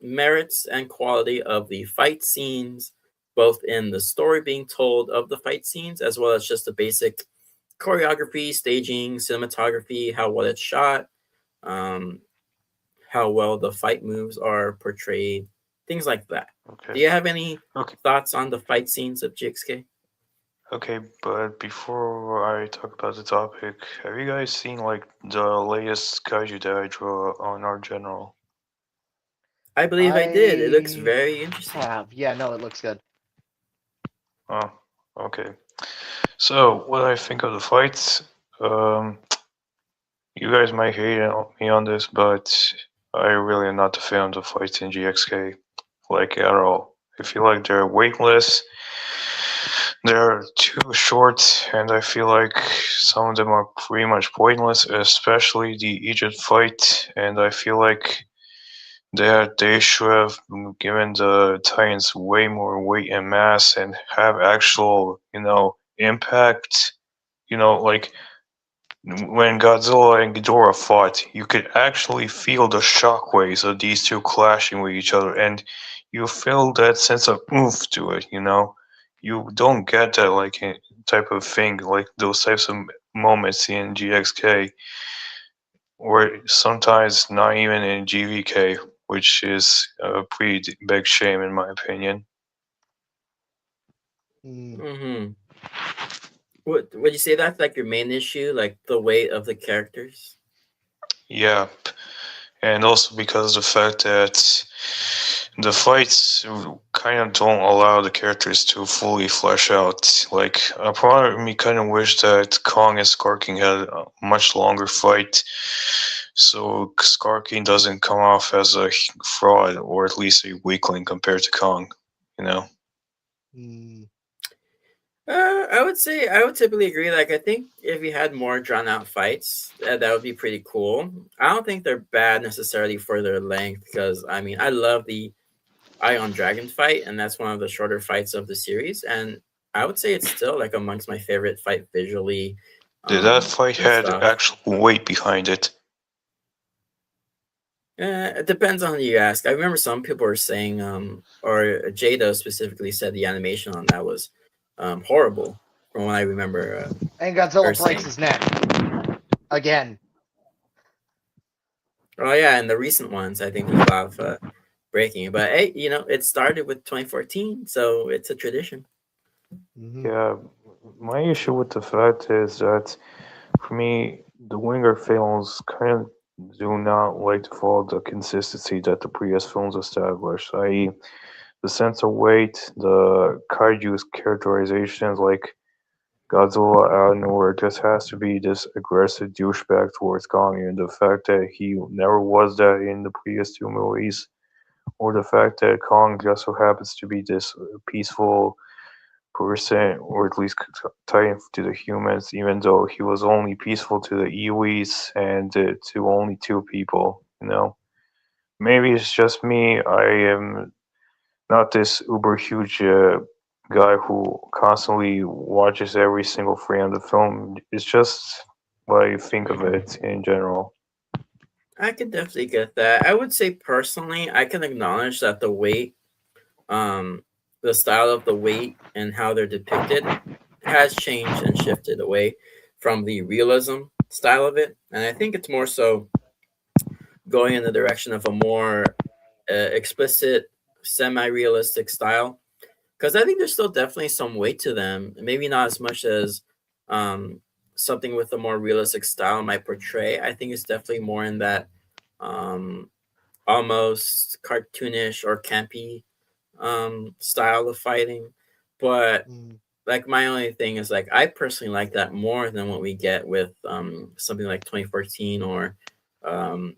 merits and quality of the fight scenes, both in the story being told of the fight scenes, as well as just the basic choreography, staging, cinematography, how well it's shot, um, how well the fight moves are portrayed, things like that. okay. Do you have any Okay, thoughts on the fight scenes of GXK? okay, but before I talk about the topic, have you guys seen like the latest kaiju that I draw on our general? I believe I did. It looks I very interesting. have. Yeah, no, it looks good. Oh, okay. So, what I think of the fights, um, you guys might hate me on this, but I really am not a fan of the fights in GXK, like at all. I feel like they're weightless. They're too short, and I feel like some of them are pretty much pointless, especially the Egypt fight. And I feel like they should have given the Titans way more weight and mass and have actual, impact. Like when Godzilla and Ghidorah fought, you could actually feel the shockwaves of these two clashing with each other, and you feel that sense of oomph to it. You don't get that type of thing, like those types of moments in GXK, or sometimes not even in GVK, which is a pretty big shame in my opinion. Mm, Mm-hmm. What would you say that's like your main issue, like the weight of the characters? Yeah, and also because of the fact that the fights kind of don't allow the characters to fully flesh out. Like, a part of me kind of wish that Kong and Skarking had a much longer fight, so Skarking doesn't come off as a fraud or at least a weakling compared to Kong. You know? mm, I would say I would typically agree. Like, I think if you had more drawn out fights, that would be pretty cool. I don't think they're bad necessarily for their length because I mean I love the Ion Dragon fight, and that's one of the shorter fights of the series. And I would say it's still like amongst my favorite fight visually, That fight and had stuff. actual weight behind it. It depends on who you ask. I remember some people were saying, or Jada specifically said the animation on that was horrible. from what I remember. And Godzilla Or breaks saying. his neck again. Oh yeah, and the recent ones, I think there's a lot of breaking. But hey, it started with 2014, so it's a tradition. Mhm. Yeah, my issue with the fact is that for me, the Winger films kind of do not like to follow the consistency that the previous films established, i.e., the sense of weight, the kaiju's characterizations, like Godzilla out of nowhere just has to be this aggressive douchebag towards Kong, and the fact that he never was that in the previous two movies, or the fact that Kong just so happens to be this peaceful person, or at least tied to the humans, even though he was only peaceful to the Iwis and to only two people. Maybe it's just me. I am not this uber huge guy who constantly watches every single frame of the film. It's just what I think of Mhm. it in general. I can definitely get that. I would say personally, I can acknowledge that um, the style of the weight and how they're depicted has changed and shifted away from the realism style of it, and I think it's more so going in the direction of a more explicit, semi-realistic style. Because I think there's still definitely some weight to them. Maybe not as much as um, something with a more realistic style might portray. I think it's definitely more in that um, almost cartoonish or campy style of fighting. But Mm. like my only thing is like I personally like that more than what we get with something like 2014 or um,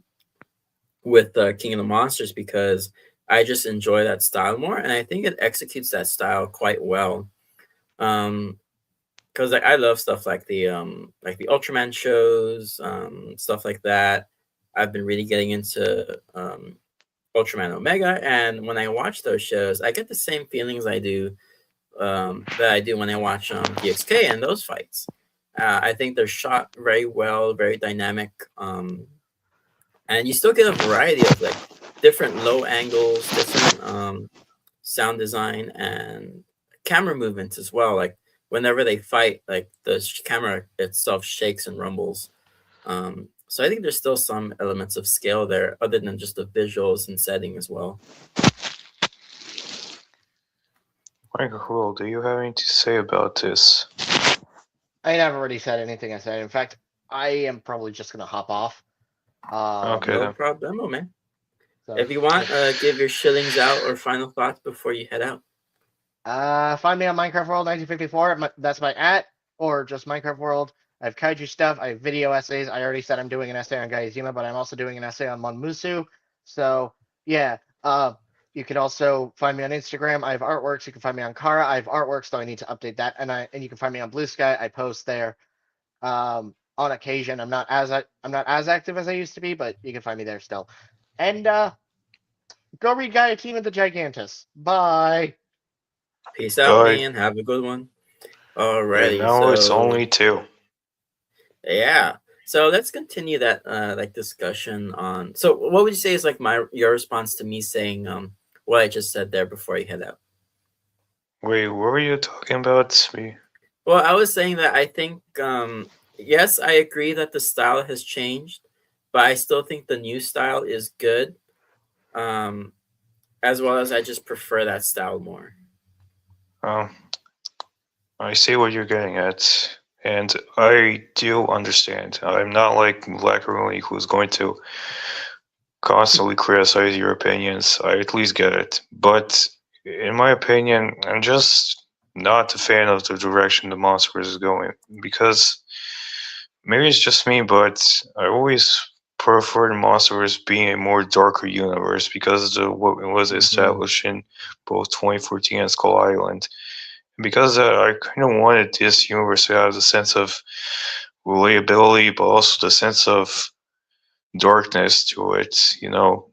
with King of the Monsters because I just enjoy that style more, and I think it executes that style quite well. Um, because like I love stuff like the Ultraman shows, stuff like that. I've been really getting into Ultraman Omega, and when I watch those shows, I get the same feelings I do that I do when I watch GXK and those fights. I think they're shot very well, very dynamic, and you still get a variety of like different low angles, different sound design, and camera movements as well. Like whenever they fight, like the camera itself shakes and rumbles. So I think there's still some elements of scale there, other than just the visuals and setting as well. Michael, do you have anything to say about this? I never already said anything I said. In fact, I am probably just gonna hop off. Okay No then. problemo, man. So If you want, if give your shillings out or final thoughts before you head out. find me on Minecraft World 1954. That's my or just Minecraft World. I have kaiju stuff. I have video essays. I already said I'm doing an essay on Gaizima, but I'm also doing an essay on Monmusu. So yeah, you could also find me on Instagram. I have artworks. You can find me on Kara. I have artworks, though I need to update that. And you can find me on Blue Sky. I post there on occasion. I'm not as active as I used to be, but you can find me there still. And go read Gaia Team of the Gigantus. Bye. Peace out, Bye. man. Have a good one. Right Alrighty, now it's so only two. yeah. So let's continue that like discussion on. So what would you say is like your response to me saying what I just said there before you head out? Wait, what were you talking about? Well, I was saying that I think yes, I agree that the style has changed, but I still think the new style is good. Um, as well as I just prefer that style more. Um, I see what you're getting at, and I do understand. I'm not like Lackaroni who's going to constantly criticize your opinions. I at least get it. But in my opinion, I'm just not a fan of the direction the Monsters is going. Because maybe it's just me, but I always prefer the Monsters being a more darker universe because of what was Mm-hmm. established in both 2014 and Skull Island. Because I kind of wanted this universe to have the sense of relatability, but also the sense of darkness to it.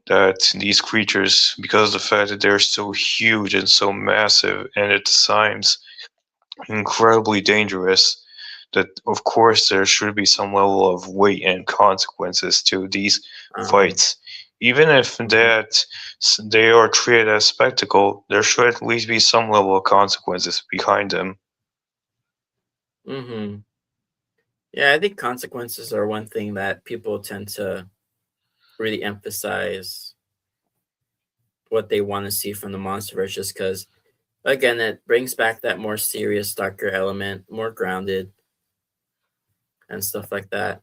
That these creatures, because of the fact that they're so huge and so massive, and at times incredibly dangerous, that of course there should be some level of weight and consequences to these Uh-huh. fights. Even if Mm-hmm. they are treated as spectacle, there should at least be some level of consequences behind them. Mm-hmm. Yeah, I think consequences are one thing that people tend to really emphasize what they want to see from the monsterverse, just because, again, it brings back that more serious, darker element, more grounded, and stuff like that.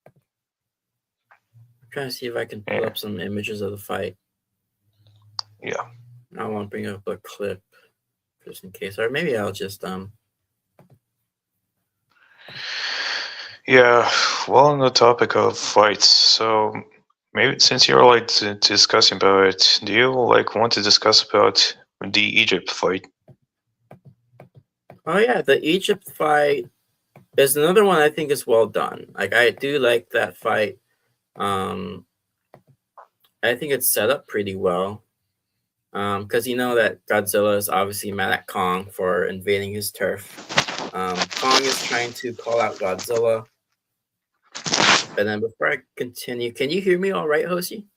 I'm trying to see if I can pull Yeah. up some images of the fight. Yeah. I won't bring up a clip just in case, or maybe I'll just Yeah. Well, on the topic of fights, so maybe since you're like discussing about it, do you like want to discuss about the Egypt fight? Oh yeah, the Egypt fight is another one I think is well done. Like I do like that fight. Um, I think it's set up pretty well. Because you know that Godzilla is obviously mad at Kong for invading his turf. Kong is trying to call out Godzilla. But then before I continue, can you hear me all right, Hoshi?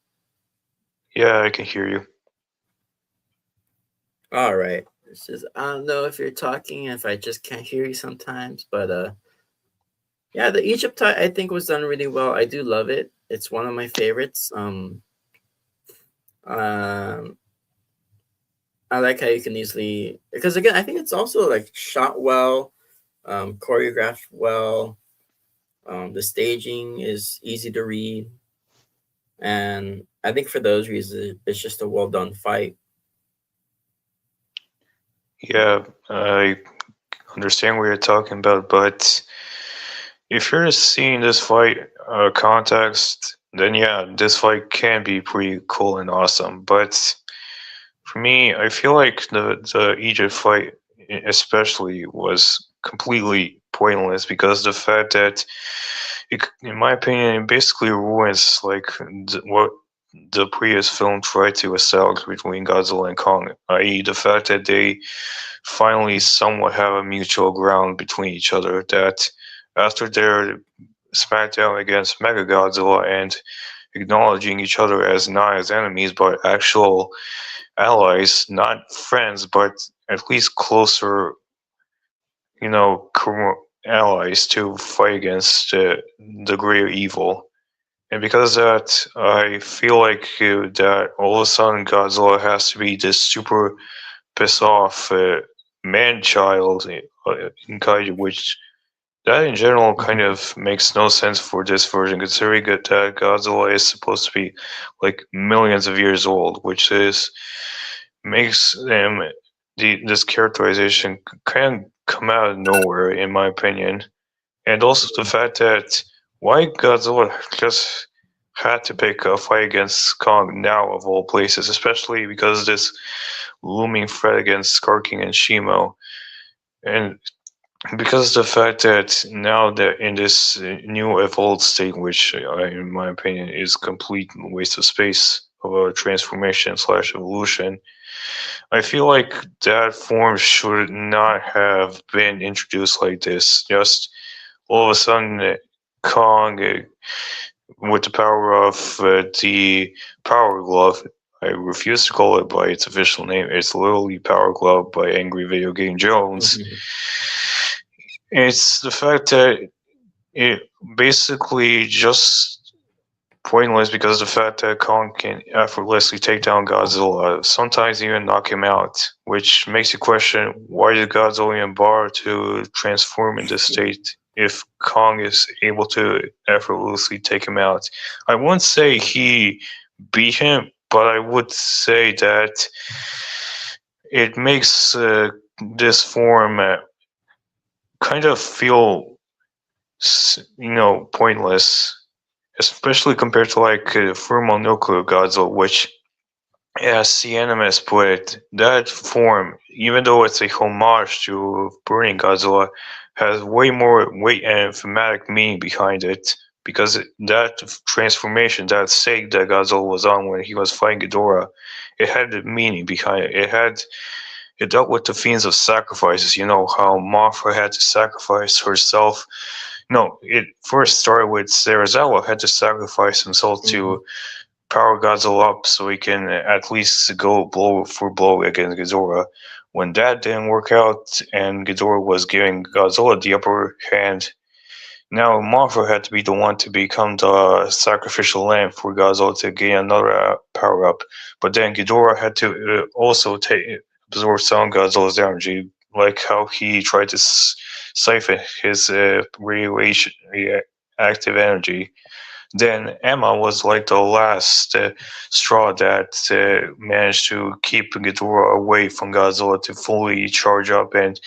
Yeah, I can hear you. All right. It's just I don't know if you're talking, if I just can't hear you sometimes, but yeah, the Egypt tie I think was done really well. I do love it. It's one of my favorites. Um I like how you can easily because again I think it's also like shot well, choreographed well. The staging is easy to read, and I think for those reasons it's just a well done fight. Yeah, I understand what you're talking about, but if you're seeing this fight context, then yeah, this fight can be pretty cool and awesome. But for me, I feel like the Egypt fight, especially, was completely pointless because the fact that, in my opinion, it basically ruins like what the previous film tried to establish between Godzilla and Kong, i.e., the fact that they finally somewhat have a mutual ground between each other. That after their smackdown against Mechagodzilla and acknowledging each other as not as enemies but actual allies, not friends, but at least closer, allies to fight against the greater evil. And because of that, I feel like that all of a sudden Godzilla has to be this super piss off man child in Kaiju, which that in general kind of makes no sense for this version, considering that Godzilla is supposed to be like millions of years old, which is makes them this characterization kind of come out of nowhere, in my opinion, and also the fact that why Godzilla just had to pick a fight against Kong now of all places, especially because this looming threat against Scar King and Shimo, and because the fact that now that in this new evolved state, which in my opinion is complete waste of space of a transformation slash evolution, I feel like that form should not have been introduced like this. Just all of a sudden, Kong, with the power of the Power Glove, I refuse to call it by its official name. It's literally Power Glove by Angry Video Game Jones. It's the fact that it basically just pointless because the fact that Kong can effortlessly take down Godzilla, sometimes even knock him out, which makes you question why did Godzilla even bother to transform in this state if Kong is able to effortlessly take him out. I wouldn't say he beat him, but I would say that it makes this form kind of feel pointless, especially compared to like thermonuclear Godzilla, which, as the Animus put it, that form, even though it's a homage to Burning Godzilla, has way more weight and thematic meaning behind it. Because that transformation, that state that Godzilla was on when he was fighting Ghidorah, it had the meaning behind it. It dealt with the themes of sacrifices. You know how Mothra had to sacrifice herself. No, it first started with Serizawa had to sacrifice himself to power Godzilla up so he can at least go blow for blow against Ghidorah. When that didn't work out and Ghidorah was giving Godzilla the upper hand, now Mothra had to be the one to become the sacrificial lamb for Godzilla to gain another power up. But then Ghidorah had to also absorb some of Godzilla's energy, like how he tried to siphon his radiation active energy. Then Emma was like the last straw that managed to keep Ghidorah away from Godzilla to fully charge up and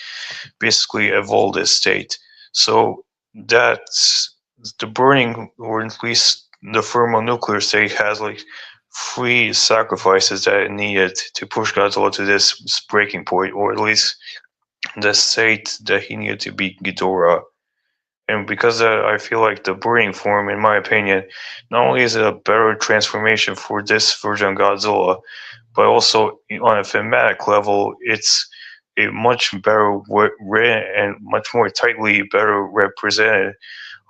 basically evolve this state. So that's the burning, or at least the thermonuclear state, has like three sacrifices that it needed to push Godzilla to this breaking point, or at least the state that he needed to beat Ghidorah. And because I feel like the breeding form, in my opinion, not only is it a better transformation for this version of Godzilla, but also on a thematic level, it's a much better written and much more tightly better represented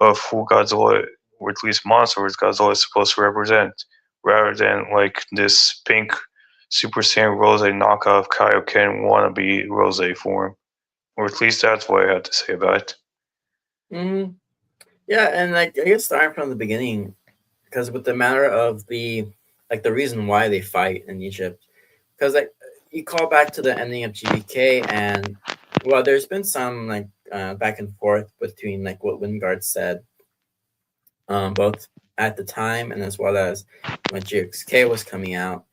of who Godzilla, or at least monsters Godzilla is supposed to represent, rather than like this pink Super Saiyan Rose knockoff Kaioken wannabe Rose form. Or at least that's what I had to say about it. Mm-hmm. Yeah, and like I guess starting from the beginning, because with the matter of the reason why they fight in Egypt, because like you call back to the ending of GBK, and well, there's been some back and forth between like what Wingard said, both at the time and as well as when GXK was coming out.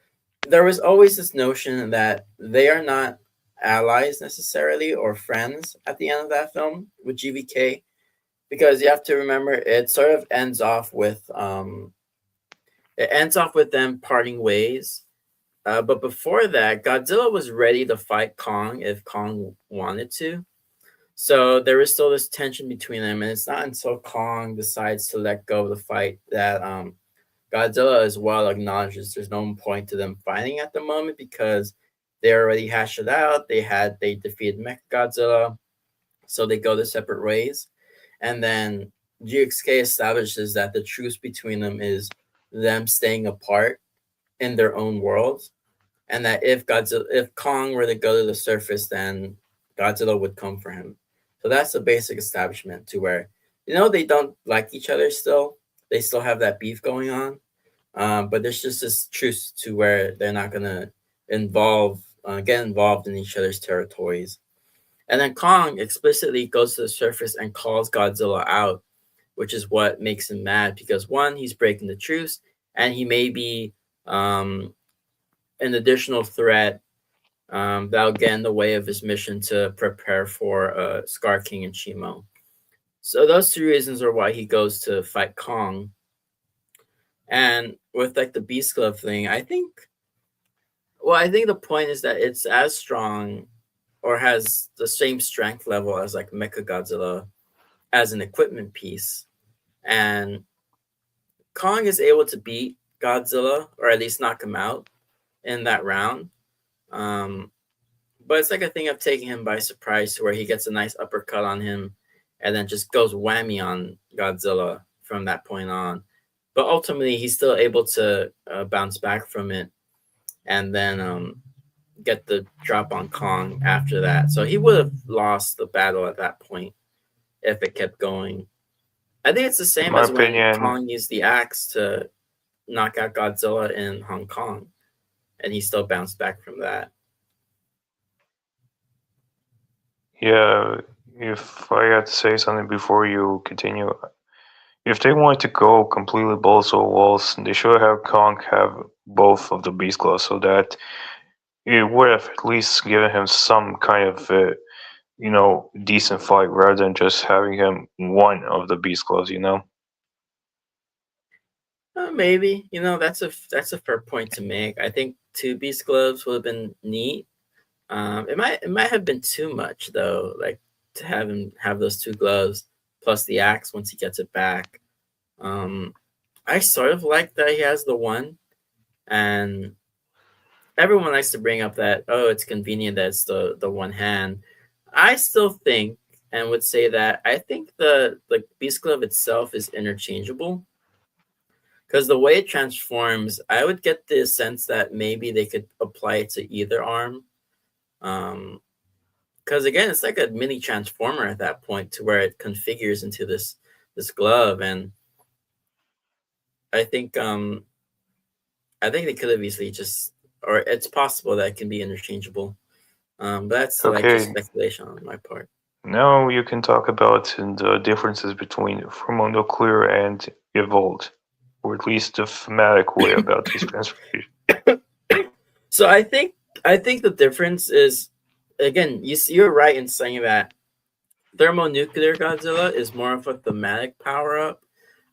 There was always this notion that they are not allies necessarily or friends at the end of that film with GBK, because you have to remember it sort of ends off with them parting ways. But before that, Godzilla was ready to fight Kong if Kong wanted to. So there is still this tension between them, and it's not until Kong decides to let go of the fight that Godzilla as well acknowledges there's no point to them fighting at the moment, because they already hashed it out. They defeated Mechagodzilla, so they go their separate ways. And then GXK establishes that the truce between them is them staying apart in their own worlds, and that if Kong were to go to the surface, then Godzilla would come for him. So that's the basic establishment, to where they don't like each other still. They still have that beef going on, but there's just this truce to where they're not gonna get involved in each other's territories. And then Kong explicitly goes to the surface and calls Godzilla out, which is what makes him mad, because one, he's breaking the truce, and he may be an additional threat that'll get in the way of his mission to prepare for Scar King and Shimo. So those two reasons are why he goes to fight Kong. And with like the Beast Glove thing, I think the point is that it's as strong or has the same strength level as like Mechagodzilla as an equipment piece. And Kong is able to beat Godzilla, or at least knock him out in that round. But it's like a thing of taking him by surprise, to where he gets a nice uppercut on him and then just goes whammy on Godzilla from that point on. But ultimately, he's still able to bounce back from it and then get the drop on Kong after that. So he would have lost the battle at that point if it kept going. I think it's the same as when Kong used the axe to knock out Godzilla in Hong Kong, and he still bounced back from that. Yeah, if I had to say something before you continue, if they wanted to go completely balls to the walls, they should have Kong have both of the Beast Claws, so that it would have at least given him some kind of decent fight, rather than just having him one of the Beast Claws. Maybe that's a fair point to make. I think 2 Beast Gloves would have been neat. It might have been too much though, like to have him have those 2 gloves plus the axe once he gets it back. I sort of like that he has the one, and everyone likes to bring up that, oh, it's convenient that it's the one hand. I still think and would say that I think the Beast Glove itself is interchangeable, because the way it transforms, I would get the sense that maybe they could apply it to either arm. Because again, it's like a mini transformer at that point, to where it configures into this glove, and I think they could have easily just, or it's possible that it can be interchangeable. But that's like just Okay, speculation on my part. now you can talk about the differences between thermonuclear and evolved, or at least the thematic way about this transformation. So I think the difference is, again, you're right in saying that thermonuclear Godzilla is more of a thematic power up.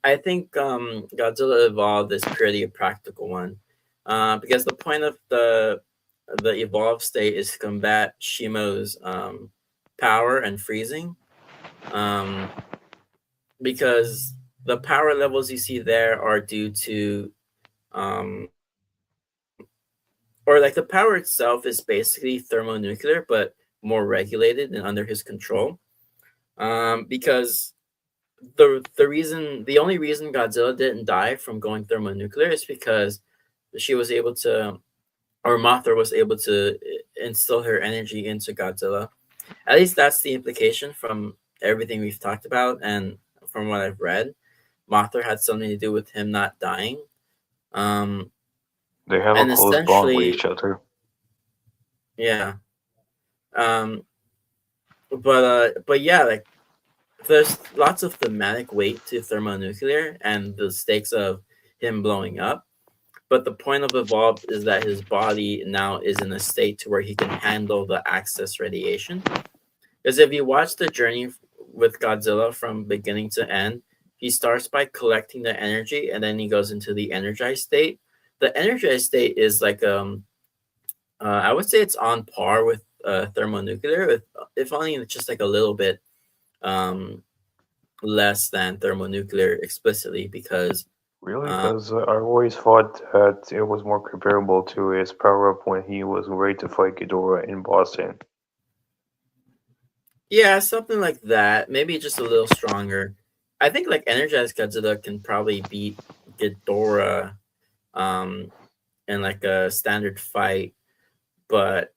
I think Godzilla Evolved is purely a practical one, because the point of the evolved state is to combat Shimo's power and freezing. Um, because the power levels you see there are due to, um, or like the power itself is basically thermonuclear, but more regulated and under his control. Because the only reason Godzilla didn't die from going thermonuclear is because she was able to, or Mothra was able to instill her energy into Godzilla. At least that's the implication from everything we've talked about, and from what I've read, Mothra had something to do with him not dying. Um, They have a and close bond with essentially, each other. yeah. Um, but yeah, like there's lots of thematic weight to thermonuclear and the stakes of him blowing up. But the point of Evolved is that his body now is in a state to where he can handle the access radiation. Because if you watch the journey with Godzilla from beginning to end, he starts by collecting the energy and then he goes into the energized state. The energized state is like I would say it's on par with thermonuclear, if only just like a little bit um, less than thermonuclear explicitly, because Really? uh, Because I always thought that it was more comparable to his power up when he was ready to fight Ghidorah in Boston. yeah, something like that. Maybe just a little stronger. I think like energized Godzilla can probably beat Ghidorah um, in like a standard fight, but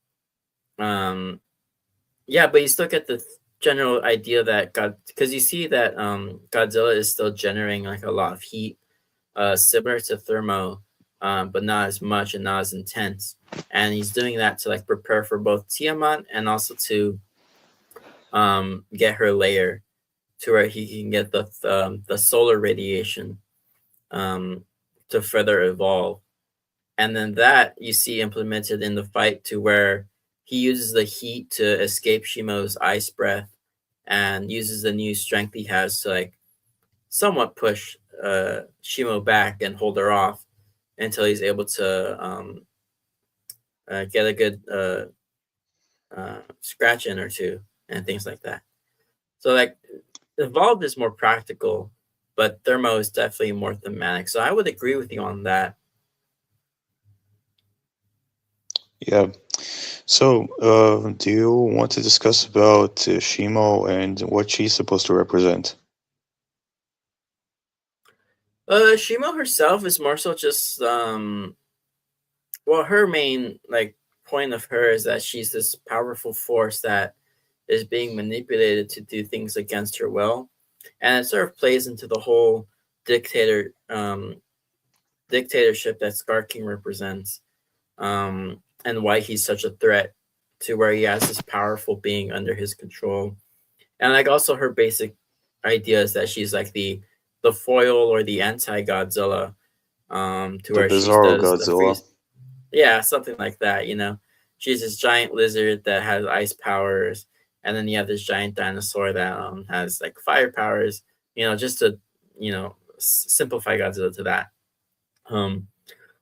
um, yeah, but you still get the general idea that God, because you see that Godzilla is still generating like a lot of heat, similar to Thermo, but not as much and not as intense. And he's doing that to like prepare for both Tiamat and also to get her layer, to where he can get the solar radiation um, to further evolve. And then that you see implemented in the fight, to where he uses the heat to escape Shimo's ice breath and uses the new strength he has to like somewhat push Shimo back and hold her off until he's able to get a good scratch in or two and things like that. So like Evolved is more practical, but Thermo is definitely more thematic. So I would agree with you on that. Yeah. So, do you want to discuss about Shimo and what she's supposed to represent? Shimo herself is more so just well, her main like point of her is that she's this powerful force that is being manipulated to do things against her will, and it sort of plays into the whole dictator dictatorship that Scar King represents, and why he's such a threat, to where he has this powerful being under his control. And like also her basic idea is that she's like the foil or the anti Godzilla, to The where she Bizarro does the Godzilla. freeze. Yeah, something like that. You know, she's this giant lizard that has ice powers, and then you have this giant dinosaur that has like fire powers. You know, just to simplify Godzilla to that. Um,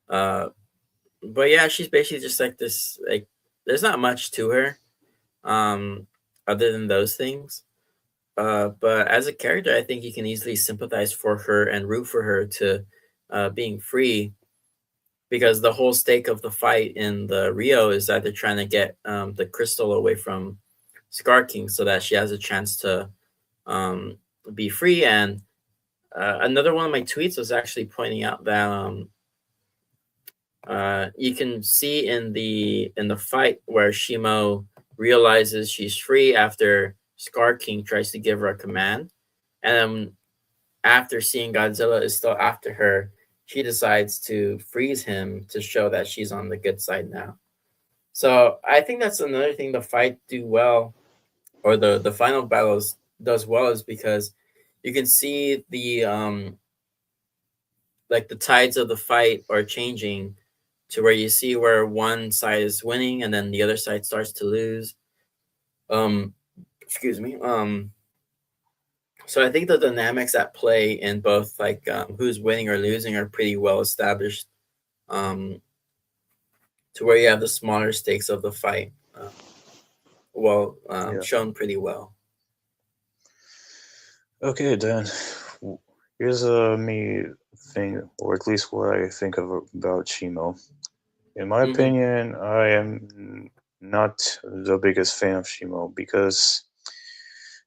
uh, but yeah, she's basically just like this. Like, there's not much to her, um, other than those things. But as a character, I think you can easily sympathize for her and root for her to being free, because the whole stake of the fight in the Rio is that they're trying to get the crystal away from Scar King so that she has a chance to um, be free. And another one of my tweets was actually pointing out that you can see in the fight where Shimo realizes she's free after Scar King tries to give her a command, and then after seeing Godzilla is still after her, she decides to freeze him to show that she's on the good side now. So I think that's another thing the fight do well, or the final battles does well, is because you can see the like the tides of the fight are changing to where you see where one side is winning and then the other side starts to lose. Um, excuse me. So I think the dynamics at play in both like who's winning or losing are pretty well established. Um, to where you have the smaller stakes of the fight, Yeah. shown pretty well. Okay, then. Here's me thing, or at least what I think of about Shimo. In my Mm-hmm. opinion, I am not the biggest fan of Shimo because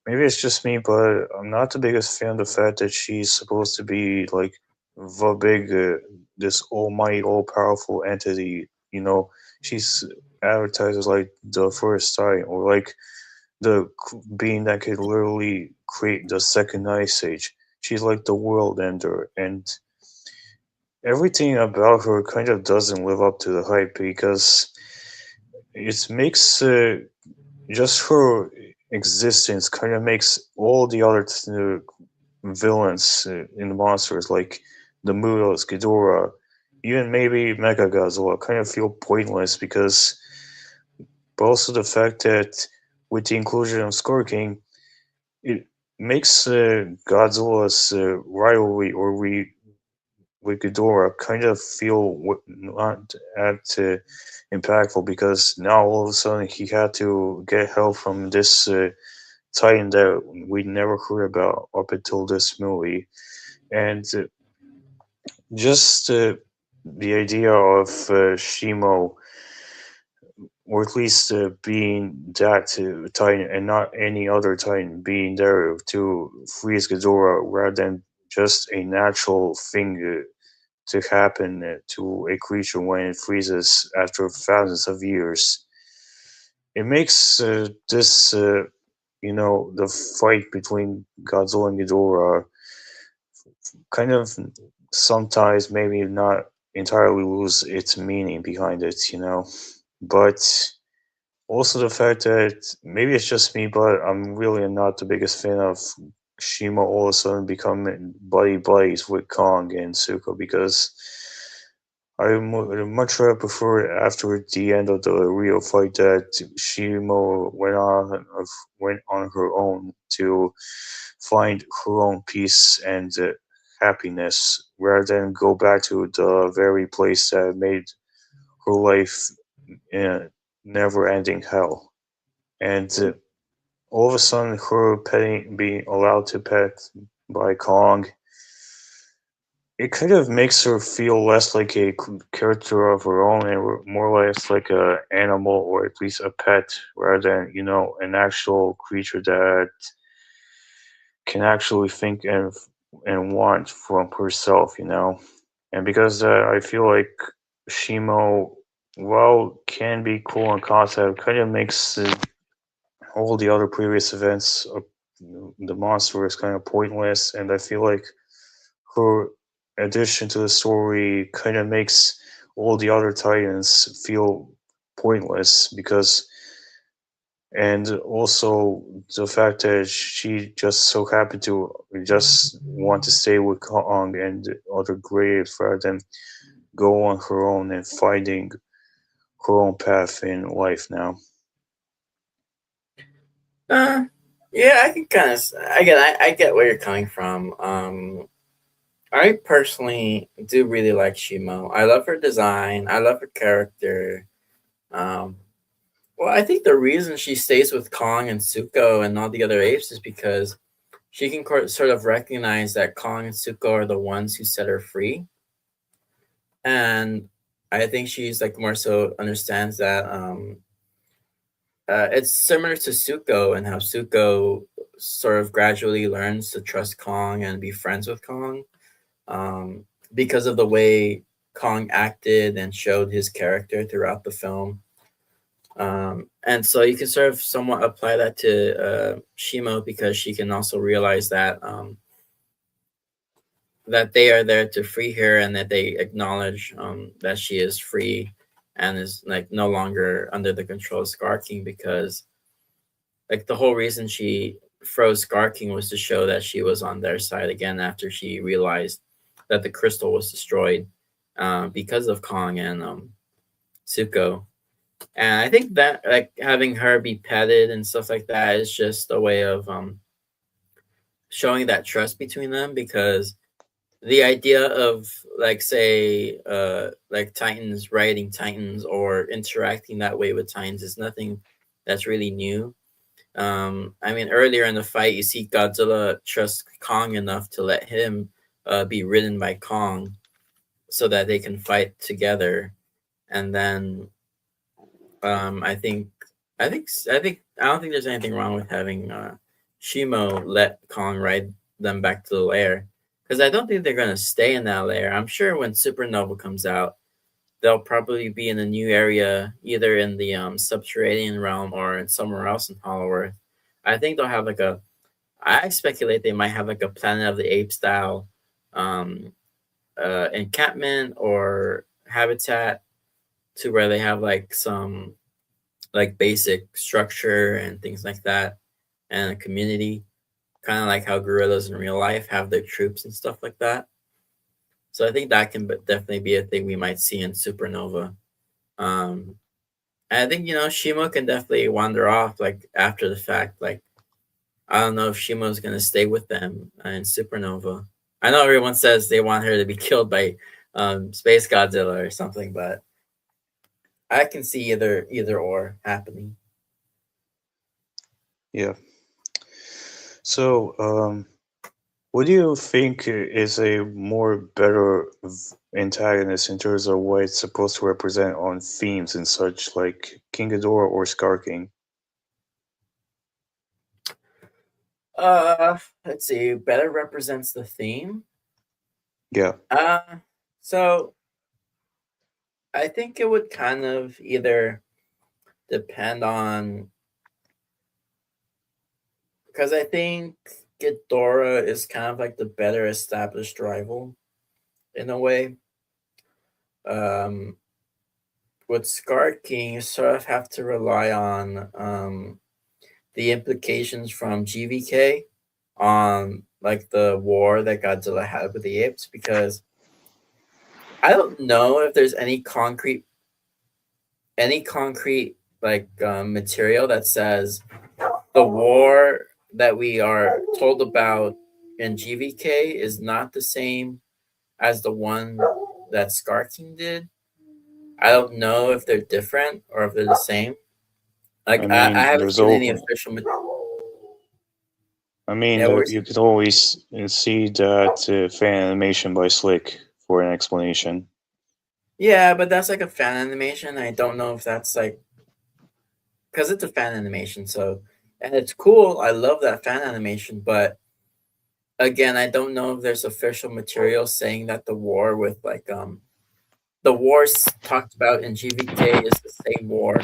maybe it's just me, but I'm not the biggest fan of the fact that she's supposed to be like the big, this almighty, all powerful entity. You know, she's advertised as like the first Titan, or like the being that could literally create the second ice age. She's like the world ender, and everything about her kind of doesn't live up to the hype because it makes just her existence kind of makes all the other villains in the monsters like the Mudos, Ghidorah, even maybe Mega Godzilla kind of feel pointless because, but also the fact that with the inclusion of Scorpion King, it makes Godzilla's rivalry or with Ghidorah kind of feel not at impactful because now all of a sudden he had to get help from this Titan that we never heard about up until this movie, and just the idea of Shimo, or at least being that Titan and not any other Titan being there to freeze Ghidorah rather than just a natural thing to happen to a creature when it freezes after thousands of years. It makes this, the fight between Godzilla and Ghidorah kind of sometimes maybe not entirely lose its meaning behind it. But also the fact that maybe it's just me, but I'm really not the biggest fan of Shima all of a sudden becoming buddy buddies with Kong and Suko because I would much rather prefer after the end of the real fight that Shimo went on her own to find her own peace and happiness rather than go back to the very place that made her life a never-ending hell. And all of a sudden, her petting, being allowed to pet by Kong, it kind of makes her feel less like a character of her own and more or less like a animal or at least a pet rather than an actual creature that can actually think and want from herself. And because I feel like Shimo, while can be cool in concept, kind of makes all the other previous events of the monster is kind of pointless, and I feel like her addition to the story kind of makes all the other Titans feel pointless because, and also the fact that she just so happened to just want to stay with Kong and other graves rather than go on her own and finding her own path in life now. Uh, yeah, I can kind of. I get where you're coming from. I personally do really like Shimo. I love her design. I love her character. Um, well, I think the reason she stays with Kong and Zuko and all the other apes is because she can sort of recognize that Kong and Zuko are the ones who set her free, and I think she's like more so understands that it's similar to Zuko and how Zuko sort of gradually learns to trust Kong and be friends with Kong, um, because of the way Kong acted and showed his character throughout the film. And so you can sort of somewhat apply that to Shimo, because she can also realize that they are there to free her, and that they acknowledge that she is free and is like no longer under the control of Scar King, because like the whole reason she froze Scar King was to show that she was on their side again after she realized that the crystal was destroyed because of Kong and Suko. And I think that like having her be petted and stuff like that is just a way of showing that trust between them, because the idea of like say like Titans riding Titans or interacting that way with Titans is nothing that's really new. I mean, earlier in the fight, you see Godzilla trust Kong enough to let him be ridden by Kong so that they can fight together. And then I think, I don't think there's anything wrong with having Shimo let Kong ride them back to the lair, because I don't think they're gonna stay in that lair. I'm sure when Supernova comes out, they'll probably be in a new area, either in the subterranean realm or in somewhere else in Hollow Earth. I think they'll have like a. I speculate they might have like a Planet of the Apes style um, encampment or habitat, to where they have like some like basic structure and things like that, and a community, kind of like how gorillas in real life have their troops and stuff like that. So I think that can definitely be a thing we might see in Supernova. Um, and I think Shimo can definitely wander off like after the fact. Like I don't know if Shimo's gonna stay with them in Supernova. I know everyone says they want her to be killed by Space Godzilla or something, but I can see either or happening. Yeah. So, what do you think is a more better antagonist in terms of what it's supposed to represent on themes and such, like King Ghidorah or Scar King? Let's see. Better represents the theme. Yeah. So I think it would kind of either depend on, because I think Ghidorah is kind of like the better established rival in a way. Um, with Scar King, you sort of have to rely on the implications from GVK on like the war that Godzilla had with the apes, because I don't know if there's any concrete like material that says the war that we are told about in GVK is not the same as the one that Scar King did. I don't know if they're different or if they're the same. I Like I mean, haven't there's seen any all. official. I mean, Yeah, you could always see that fan animation by Slick for an explanation. yeah, but that's like a fan animation. I don't know if that's like, because it's a fan animation, so, and it's cool. I love that fan animation, but again, I don't know if there's official material saying that the wars talked about in GVK is the same war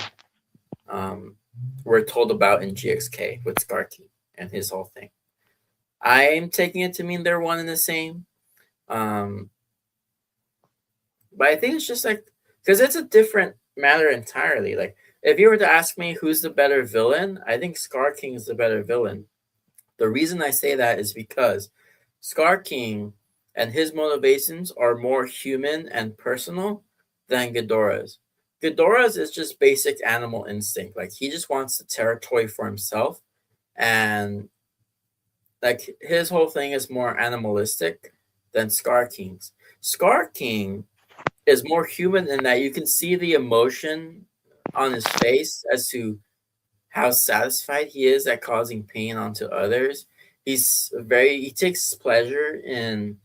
um, we're told about in GXK with Skarky and his whole thing. I'm taking it to mean they're one and the same. Um, but I think it's just like, because it's a different matter entirely. Like, if you were to ask me who's the better villain, I think Scar King is the better villain. The reason I say that is because Scar King and his motivations are more human and personal than Ghidorah's. Ghidorah's is just basic animal instinct. Like he just wants the territory for himself, and like his whole thing is more animalistic than Scar King's. Scar King is more human in that you can see the emotion on his face as to how satisfied he is at causing pain onto others. He takes pleasure in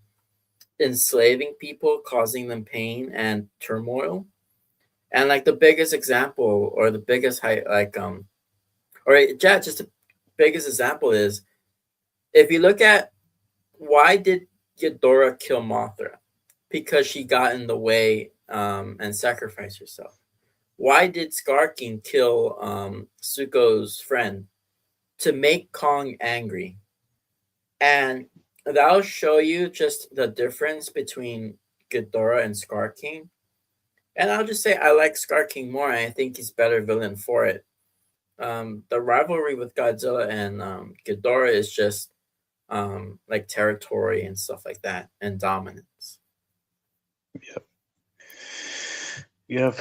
enslaving people, causing them pain and turmoil. And like the biggest example, or the biggest just the biggest example is if you look at why did Ghidorah kill Mothra? Because she got in the way and sacrificed herself. Why did Scar King kill Zuko's friend? To make Kong angry. And that'll show you just the difference between Ghidorah and Scar King. And I'll just say I like Scar King more, and I think he's better villain for it. The rivalry with Godzilla and Ghidorah is just like territory and stuff like that, and dominance. Yep. Yep.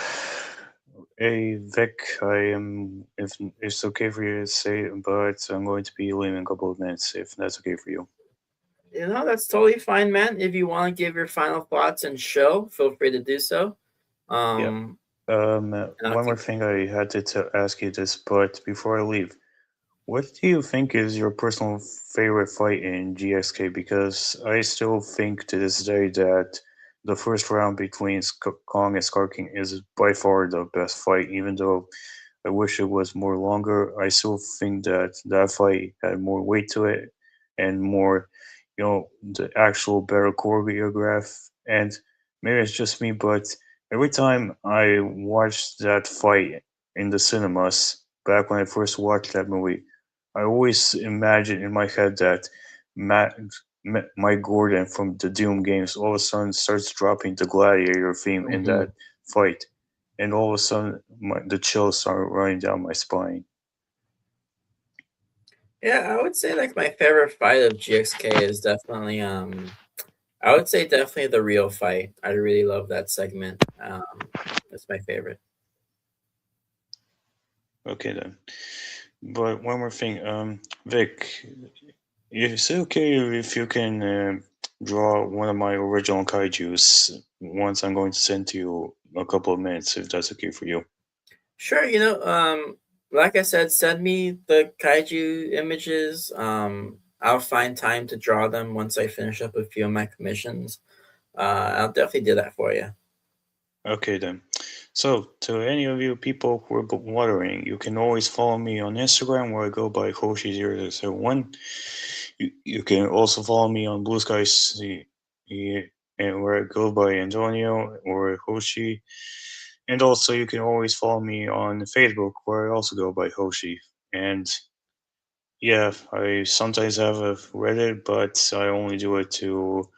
Hey, Vic, I am. If it's okay for you to say, but I'm going to be leaving in a couple of minutes. If that's okay for you. You know, that's totally fine, man. If you want to give your final thoughts and show, feel free to do so. Yep. And I'll One more keep. thing I had to ask you this, but before I leave, what do you think is your personal favorite fight in GXK? Because I still think to this day that the first round between Kong and Scar King is by far the best fight, even though I wish it was more longer. I still think that that fight had more weight to it and more, the actual better choreograph. And maybe it's just me, but every time I watched that fight in the cinemas back when I first watched that movie, I always imagine in my head that Matt, Mike Gordon from the Doom games all of a sudden starts dropping the Gladiator theme in Mhm. that fight, and all of a sudden the chills start running down my spine. Yeah, I would say like my favorite fight of GXK is definitely I would say definitely the real fight. I really love that segment. That's my favorite. Okay then. But one more thing, Vic, is it okay if you can draw one of my original kaiju's once I'm going to send to you a couple of minutes, if that's okay for you? Sure, like I said, send me the kaiju images. I'll find time to draw them once I finish up a few of my commissions. I'll definitely do that for you. Okay then. So, to any of you people who are wondering, you can always follow me on Instagram where I go by Hoshi001. You can also follow me on Blue Skies and where I go by Antonio or Hoshi. And also, you can always follow me on Facebook where I also go by Hoshi. And yeah, I sometimes have a Reddit, but I only do it to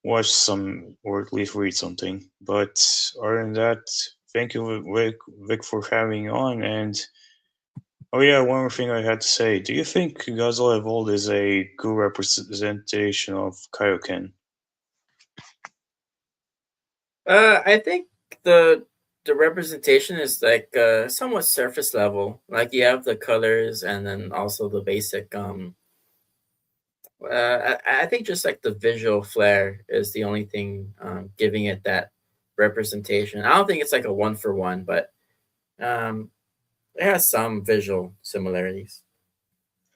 watch some or at least read something. But other than that, thank you, Vic, for having on. And oh yeah, one more thing I had to say: do you think Godzilla Evolved is a good representation of Kaioken? I think the the representation is like somewhat surface level. Like you have the colors and then also the basic. I think just like the visual flair is the only thing giving it that representation. I don't think it's like a one for one, but um, it has some visual similarities.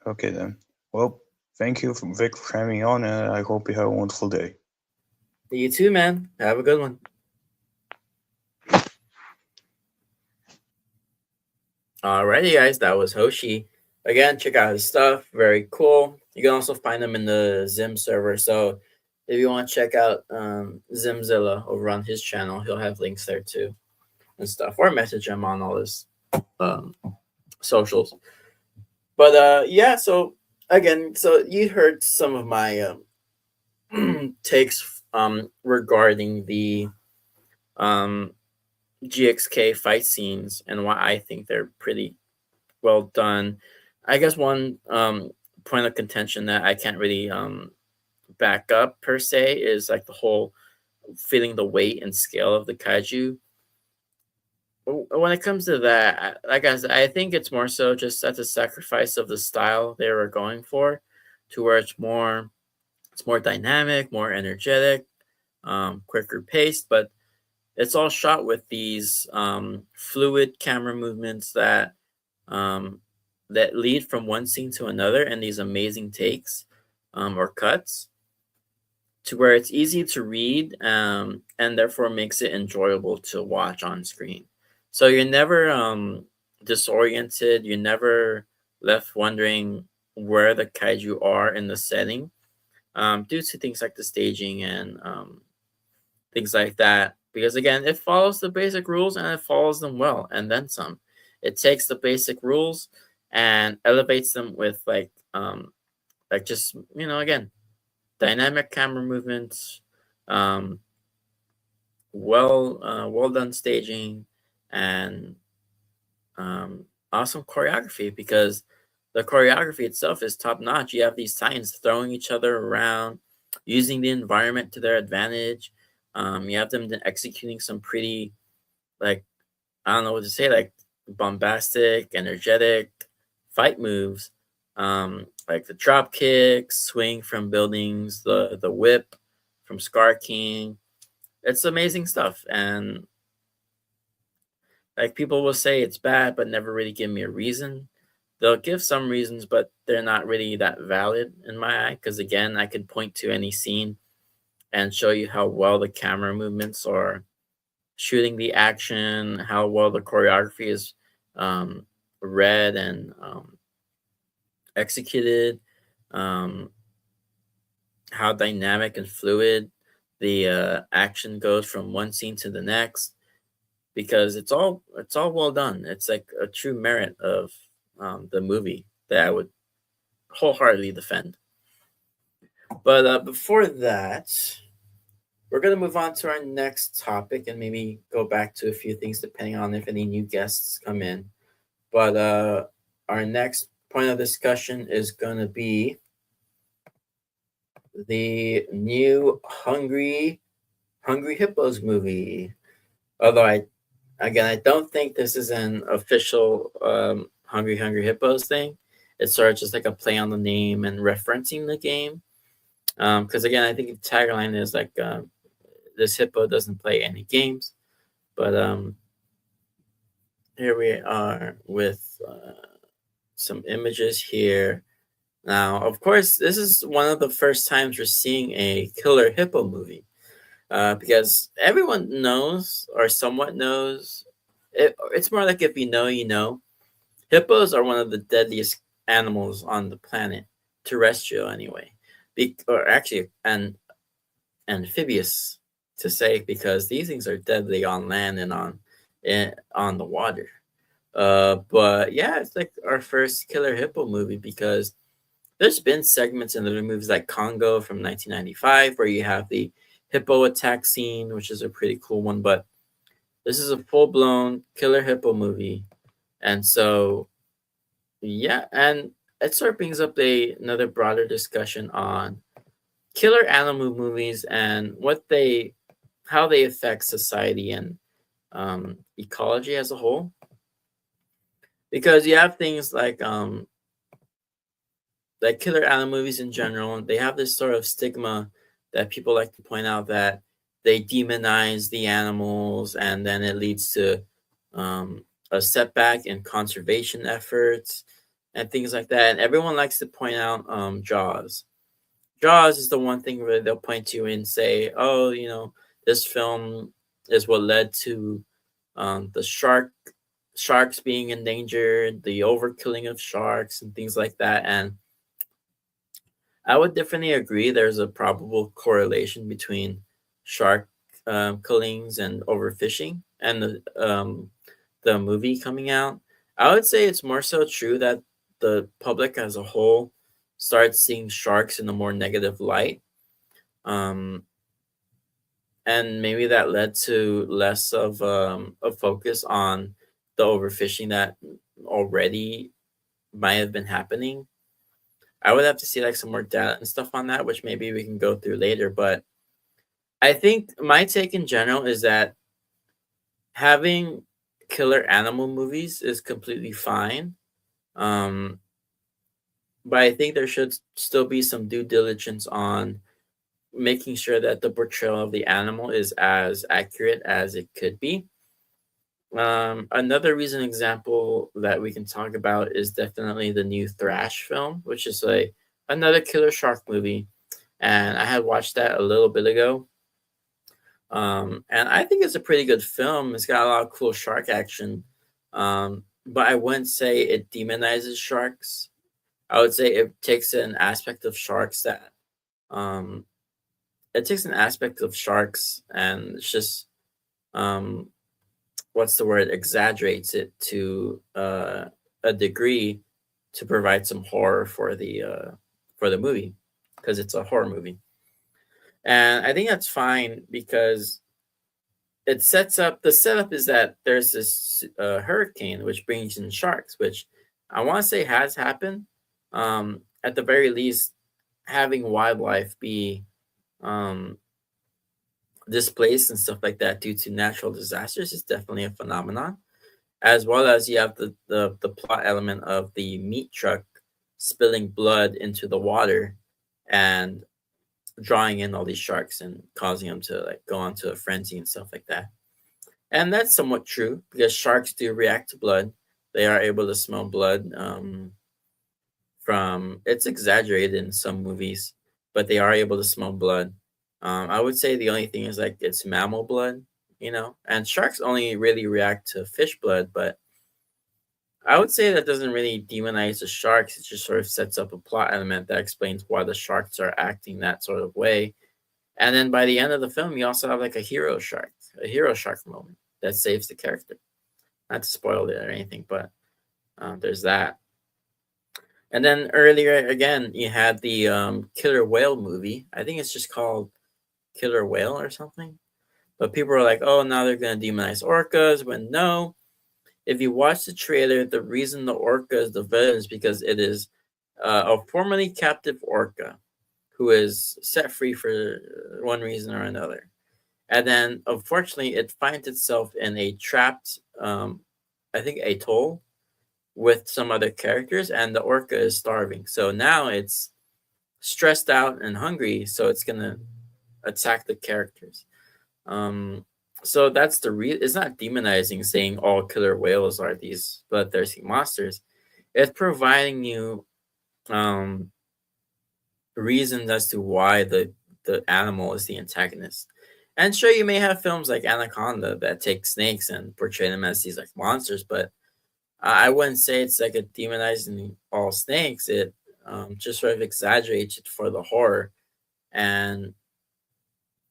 Okay then. Well, thank you, Vic, for having on, and I hope you have a wonderful day. You too, man. Have a good one. Alrighty, guys, that was Hoshi. Again, check out his stuff. Very cool. You can also find him in the Zim server. So if you want to check out Zimzilla over on his channel, he'll have links there too and stuff. Or message him on all his um, socials. But yeah, so again, so you heard some of my takes regarding the um, GXK fight scenes and why I think they're pretty well done. I guess one point of contention that I can't really back up per se is like the whole feeling the weight and scale of the kaiju. When it comes to that, like I said, I think it's more so just at the sacrifice of the style they were going for, to where it's more dynamic, more energetic, quicker paced, but it's all shot with these fluid camera movements um, that lead from one scene to another, and these amazing takes or cuts, to where it's easy to read and therefore makes it enjoyable to watch on screen. So you're never disoriented. You're never left wondering where the kaiju are in the setting, due to things like the staging and things like that. Because again, it follows the basic rules and it follows them well, and then some. It takes the basic rules and elevates them with like just again, dynamic camera movements, um, well done staging, and awesome choreography, because the choreography itself is top notch. You have these titans throwing each other around, using the environment to their advantage. You have them executing some pretty, like, I don't know what to say, like bombastic, energetic fight moves, like the drop kick, swing from buildings, the whip from Scar King. It's amazing stuff, and like people will say it's bad, but never really give me a reason. They'll give some reasons, but they're not really that valid in my eye. Because again, I could point to any scene and show you how well the camera movements are shooting the action, how well the choreography is read and executed, um, how dynamic and fluid the action goes from one scene to the next, because it's all well done. It's like a true merit of the movie that I would wholeheartedly defend. But before that, we're gonna move on to our next topic and maybe go back to a few things depending on if any new guests come in. But our next point of discussion is gonna be the new Hungry Hippos movie. Although I don't think this is an official Hungry Hippos thing. It's sort of just like a play on the name and referencing the game. Because again, I think the tagline is like this hippo doesn't play any games. But here we are with some images here. Now, of course, this is one of the first times we're seeing a killer hippo movie. Because everyone knows or somewhat knows. It's more like if you know, you know. Hippos are one of the deadliest animals on the planet, terrestrial anyway, or actually an amphibious to say, because these things are deadly on land and on the water. But yeah, it's like our first killer hippo movie, because there's been segments in the movies like Congo from 1995 where you have the hippo attack scene, which is a pretty cool one, but this is a full-blown killer hippo movie. And so yeah, and it sort of brings up another broader discussion on killer animal movies and how they affect society and ecology as a whole. Because you have things like killer animal movies in general, they have this sort of stigma that people like to point out, that they demonize the animals, and then it leads to a setback in conservation efforts and things like that. And everyone likes to point out Jaws. Jaws is the one thing where they'll point to and say, "Oh, this film is what led to the sharks being endangered, the overkilling of sharks, and things like that." And I would definitely agree. There's a probable correlation between shark killings and overfishing and the movie coming out. I would say it's more so true that the public as a whole starts seeing sharks in a more negative light. Um, and maybe that led to less of a focus on the overfishing that already might have been happening. I would have to see like some more data and stuff on that, which maybe we can go through later. But I think my take in general is that having killer animal movies is completely fine. Um, but I think there should still be some due diligence on making sure that the portrayal of the animal is as accurate as it could be. Another recent example that we can talk about is definitely the new Thrash film, which is another killer shark movie, and I had watched that a little bit ago. And I think it's a pretty good film. It's got a lot of cool shark action, but I wouldn't say it demonizes sharks. I would say it takes an aspect of sharks that um it takes an aspect of sharks and it's just um what's the word, exaggerates it to a degree to provide some horror for the movie because it's a horror movie. And I think that's fine because it sets up the setup is that there's this hurricane which brings in sharks, which I want to say has happened. At the very least, having wildlife be um, displaced and stuff like that due to natural disasters is definitely a phenomenon. As well as you have the plot element of the meat truck spilling blood into the water and drawing in all these sharks and causing them to like go onto a frenzy and stuff like that. And that's somewhat true because sharks do react to blood. They are able to smell blood. From it's exaggerated in some movies, but they are able to smell blood. I would say the only thing is like it's mammal blood, and sharks only really react to fish blood, but I would say that doesn't really demonize the sharks. It just sort of sets up a plot element that explains why the sharks are acting that sort of way. And then by the end of the film, you also have like a hero shark moment that saves the character. Not to spoil it or anything, but there's that. And then earlier again, you had the killer whale movie. I think it's just called Killer Whale or something. But people are like, oh, now they're going to demonize orcas. When no, if you watch the trailer, the reason the orca is the villain is because it is a formerly captive orca who is set free for one reason or another. And then, unfortunately, it finds itself in a trapped, I think, atoll with some other characters, and the orca is starving. So now it's stressed out and hungry, so it's going to attack the characters. So that's it's not demonizing saying all killer whales are these bloodthirsty monsters. It's providing you reasons as to why the animal is the antagonist. And sure, you may have films like Anaconda that take snakes and portray them as these like monsters, but I wouldn't say it's like a demonizing all snakes. It just sort of exaggerates it for the horror. And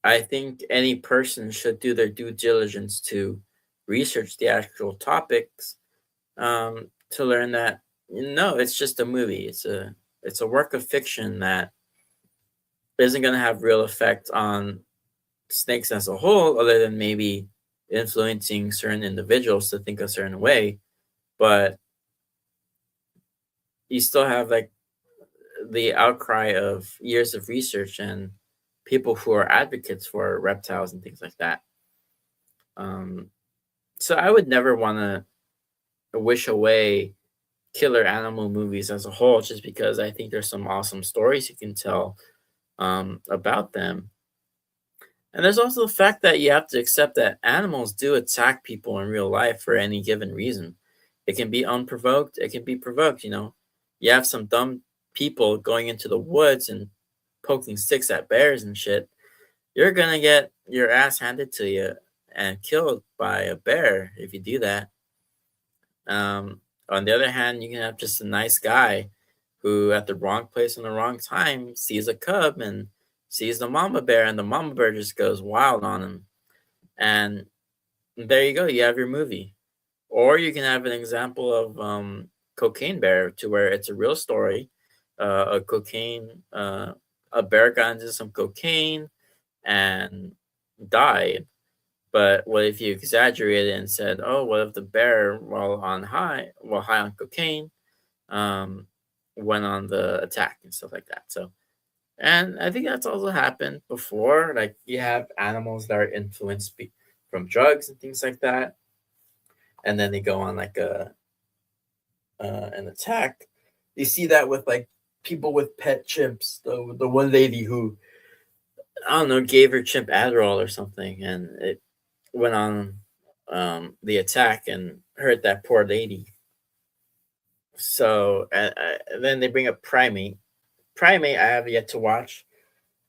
I think any person should do their due diligence to research the actual topics to learn that no, it's just a movie. It's a work of fiction that isn't going to have real effect on snakes as a whole, other than maybe influencing certain individuals to think a certain way. But you still have like the outcry of years of research and people who are advocates for reptiles and things like that. So I would never want to wish away killer animal movies as a whole, just because I think there's some awesome stories you can tell about them. And there's also the fact that you have to accept that animals do attack people in real life for any given reason. It can be unprovoked, it can be provoked, You have some dumb people going into the woods and poking sticks at bears and shit. You're gonna get your ass handed to you and killed by a bear if you do that. On the other hand, you can have just a nice guy who, at the wrong place in the wrong time, sees a cub and sees the mama bear, and the mama bear just goes wild on him. And there you go, you have your movie. Or you can have an example of Cocaine Bear, to where it's a real story. A bear got into some cocaine and died. But what if you exaggerated and said, "Oh, what if the bear, while high on cocaine, went on the attack and stuff like that?" So, and I think that's also happened before. Like you have animals that are influenced from drugs and things like that, and then they go on like an attack. You see that with like people with pet chimps. The one lady who, I don't know, gave her chimp Adderall or something, and it went on the attack and hurt that poor lady. So then they bring up Primate. Primate, I have yet to watch.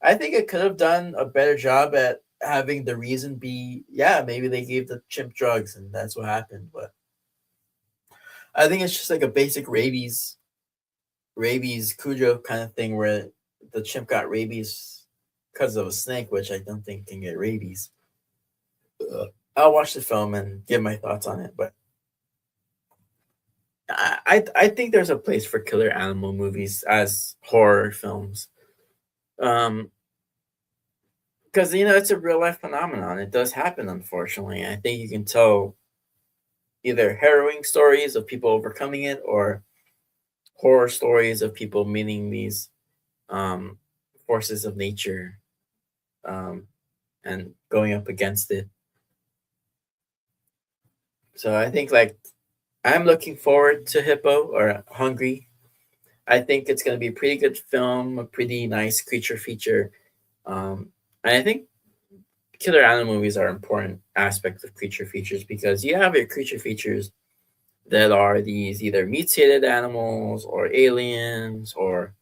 I think it could have done a better job at having the reason be, yeah, maybe they gave the chimp drugs and that's what happened. But I think it's just like a basic rabies rabies Cujo kind of thing where the chimp got rabies because of a snake, which I don't think can get rabies. I'll watch the film and give my thoughts on it, but I think there's a place for killer animal movies as horror films. Because it's a real life phenomenon. It does happen, unfortunately. I think you can tell either harrowing stories of people overcoming it or horror stories of people meeting these um, forces of nature um, and going up against it. So I think like I'm looking forward to Hippo or Hungry. I think it's going to be a pretty good film, a pretty nice creature feature. And I think killer animal movies are an important aspect of creature features because you have your creature features that are these either mutated animals or aliens or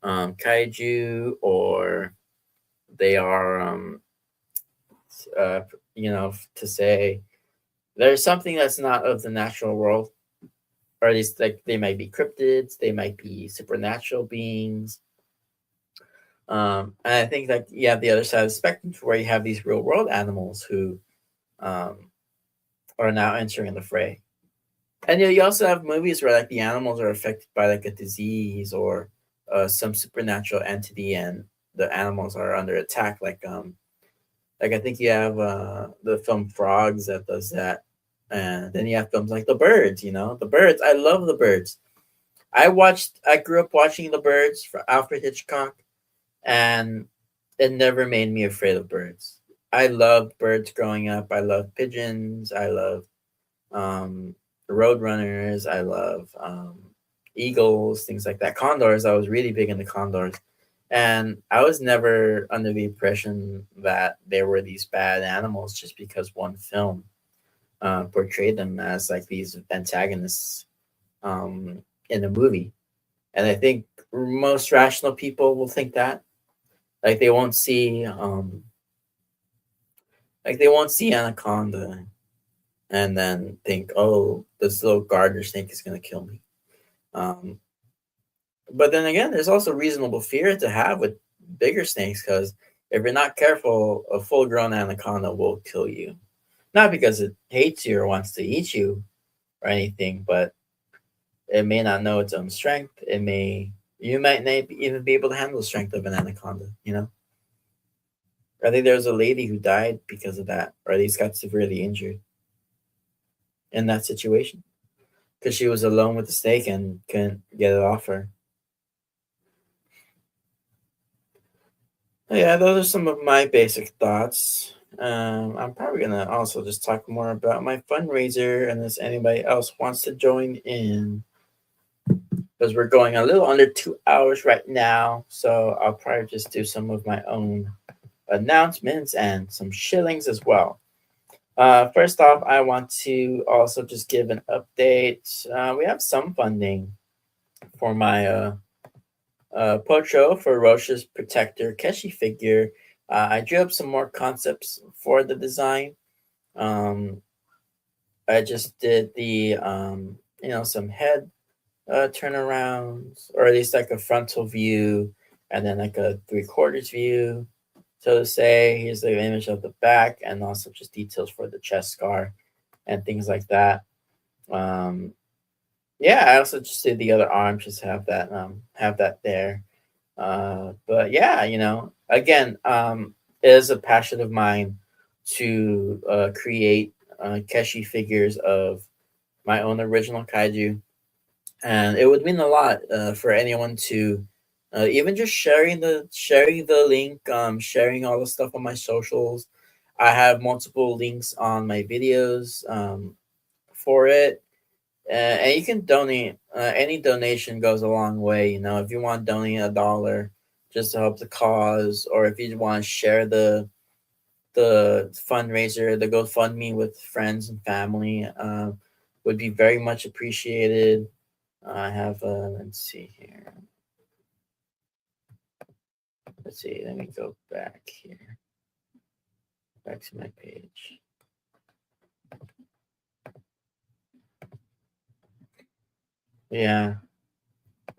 kaiju, or they are uh, to say there's something that's not of the natural world, or at least like they might be cryptids, they might be supernatural beings. And I think that you have the other side of the spectrum where you have these real world animals who um, are now entering the fray. And you also have movies where like the animals are affected by like a disease or some supernatural entity, and the animals are under attack. Like I think you have the film Frogs that does that, and then you have films like The Birds. The Birds. I love The Birds. I grew up watching The Birds for Alfred Hitchcock, and it never made me afraid of birds. I loved birds growing up. I loved pigeons. I loved um, roadrunners. I love eagles, things like that. Condors. I was really big into condors, and I was never under the impression that there were these bad animals just because one film portrayed them as like these antagonists in a movie. And I think most rational people will think that like they won't see anaconda and then think, oh, this little garter snake is going to kill me. Um, but then again, there's also reasonable fear to have with bigger snakes because if you're not careful, a full grown anaconda will kill you. Not because it hates you or wants to eat you or anything, but it may not know its own strength. You might not even be able to handle the strength of an anaconda. I think there was a lady who died because of that, or at least got severely injured in that situation because she was alone with the snake and couldn't get it off her. Yeah, those are some of my basic thoughts. I'm probably gonna also just talk more about my fundraiser, unless anybody else wants to join in, because we're going a little under 2 hours right now. So I'll probably just do some of my own announcements and some shillings as well. First off, I want to also just give an update. We have some funding for my Pocho for Roche's Protector Keshi figure. I drew up some more concepts for the design. I just did the some head turnarounds, or at least like a frontal view, and then like a 3/4 view. So to say, here's the image of the back, and also just details for the chest scar and things like that. Yeah, I also just did the other arm, just have that there. But yeah, again, it is a passion of mine to create Keshi figures of my own original kaiju, and it would mean a lot for anyone to even just sharing the link, sharing all the stuff on my socials. I have multiple links on my videos for it. And you can donate. Any donation goes a long way. If you want to donate $1 just to help the cause, or if you want to share the fundraiser, the GoFundMe with friends and family, would be very much appreciated. I have let's see here. Let's see. Let me go back here. Back to my page. Yeah.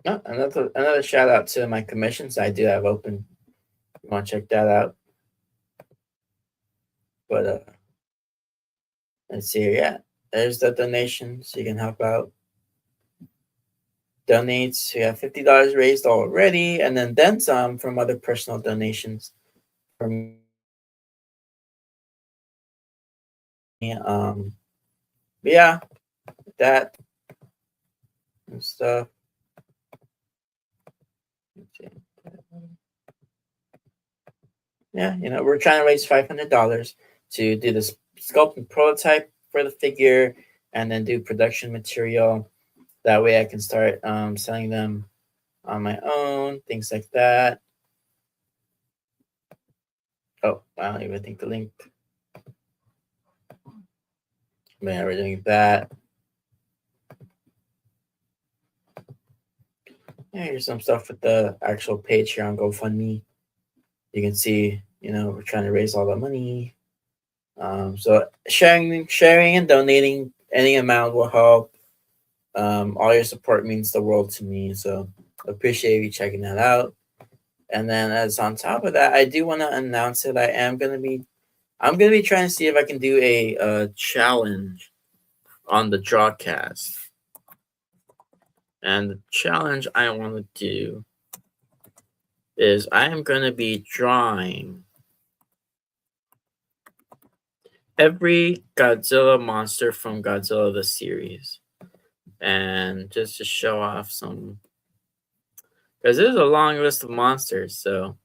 Oh, another shout out to my commissions I do have open. You want to check that out? But let's see here. Yeah, there's the donations. You can help out. Donates. We have $50 raised already, and then some from other personal donations from me. But yeah, that and stuff. Yeah, we're trying to raise $500 to do this sculpt and prototype for the figure, and then do production material. That way, I can start selling them on my own, things like that. Oh, I don't even think the link. But yeah, we're doing that. Yeah, here's some stuff with the actual page here on GoFundMe. You can see, we're trying to raise all the money. So sharing and donating any amount will help. All your support means the world to me. So appreciate you checking that out. And then as on top of that, I do want to announce that I'm gonna be trying to see if I can do a challenge on the Drawcast. And the challenge I want to do is I am going to be drawing every Godzilla monster from Godzilla the series. And just to show off some, because there's a long list of monsters. So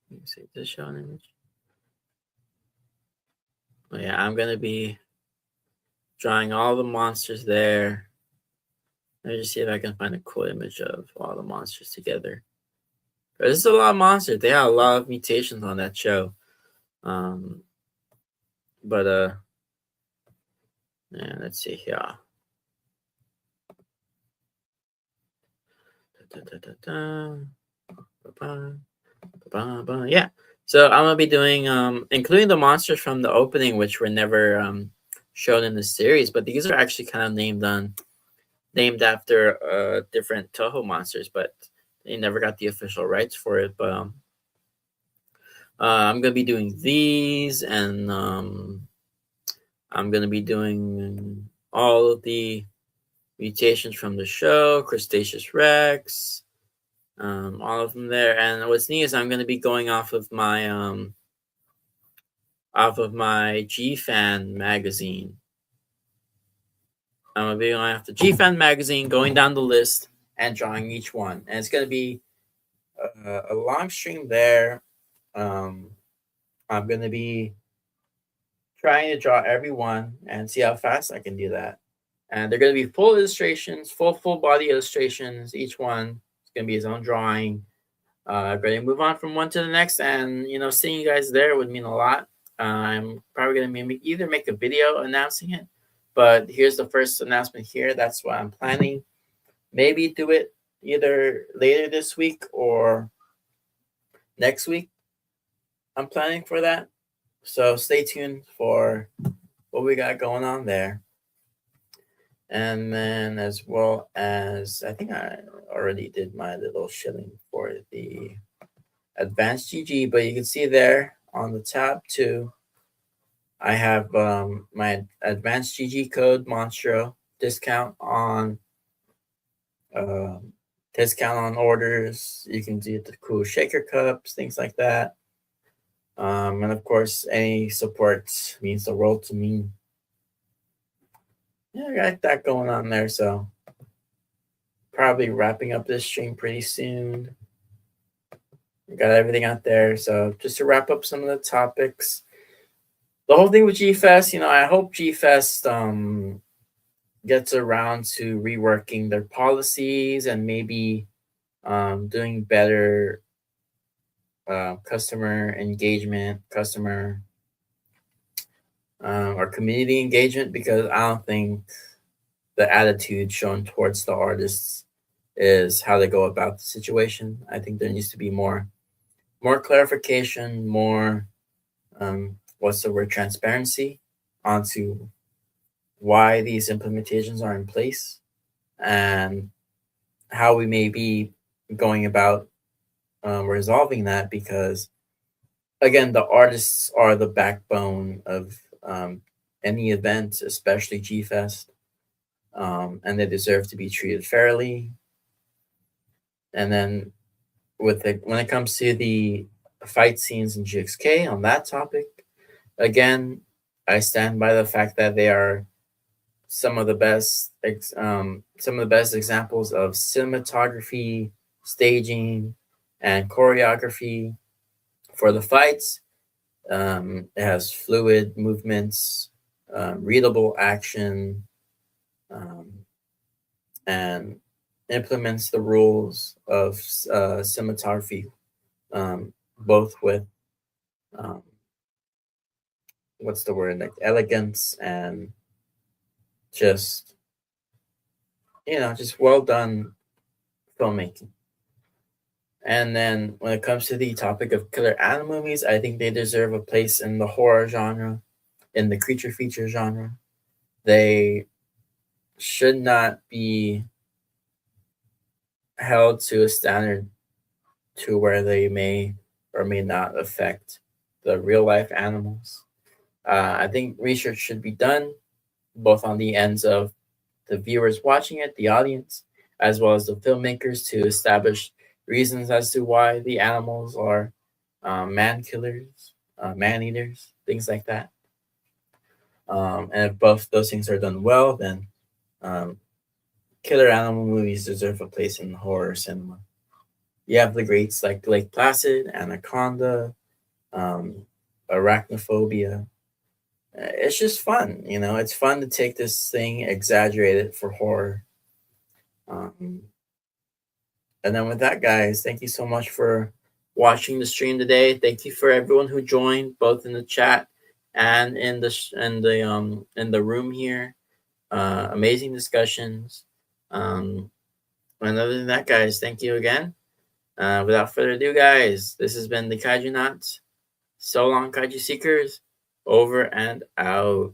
let me see, does it show an image? Oh, yeah, I'm going to be drawing all the monsters there. Let me just see if I can find a cool image of all the monsters together. There's a lot of monsters. They have a lot of mutations on that show. But yeah, let's see here. Yeah. So I'm gonna be doing including the monsters from the opening, which were never shown in the series, but these are actually kind of named after different Toho monsters, but they never got the official rights for it. But I'm gonna be doing these, and I'm gonna be doing all of the mutations from the show, Crustaceous Rex, all of them there. And what's neat is I'm going to be going off of my GFan magazine. I'm going to be going off the GFan magazine, going down the list and drawing each one. And it's going to be a long stream there. I'm going to be trying to draw every one and see how fast I can do that. And they're going to be full illustrations, full body illustrations. Each one is going to be his own drawing. Ready to move on from one to the next, and seeing you guys there would mean a lot. I'm probably gonna either make a video announcing it, but here's the first announcement here. That's what I'm planning. Maybe do it either later this week or next week. I'm planning for that, so stay tuned for what we got going on there. And then, as well as, I think I already did my little shilling for the advanced GG, but you can see there on the tab too, I have my advanced GG code Monstro discount on orders. You can do the cool shaker cups, things like that. And of course, any support means the world to me. Yeah, I got that going on there. So probably wrapping up this stream pretty soon. We got everything out there. So just to wrap up some of the topics, the whole thing with G-Fest, I hope G-Fest gets around to reworking their policies and maybe doing better customer engagement, or community engagement, because I don't think the attitude shown towards the artists is how they go about the situation. I think there needs to be more clarification, more what's the word, transparency onto why these implementations are in place. and how we may be going about resolving that, because again, the artists are the backbone of any event, especially G-Fest, and they deserve to be treated fairly. And then when it comes to the fight scenes in GXK on that topic, again, I stand by the fact that they are some of the best examples of cinematography, staging, and choreography for the fights. It has fluid movements, readable action, and implements the rules of cinematography, both with um, what's the word, like elegance and just just well done filmmaking. And then when it comes to the topic of killer animal movies, I think they deserve a place in the horror genre, in the creature feature genre. They should not be held to a standard to where they may or may not affect the real life animals. I think research should be done both on the ends of the viewers watching it, the audience, as well as the filmmakers, to establish reasons as to why the animals are man killers, man eaters, things like that. And if both those things are done well, then killer animal movies deserve a place in horror cinema. You have the greats like Lake Placid, Anaconda, Arachnophobia. It's just fun, It's fun to take this thing, exaggerate it for horror. And then with that, guys, thank you so much for watching the stream today. Thank you for everyone who joined, both in the chat and in the room here. Amazing discussions. And other than that, guys, thank you again. Without further ado, guys, this has been the Kaijunaut. So long, Kaiju Seekers. Over and out.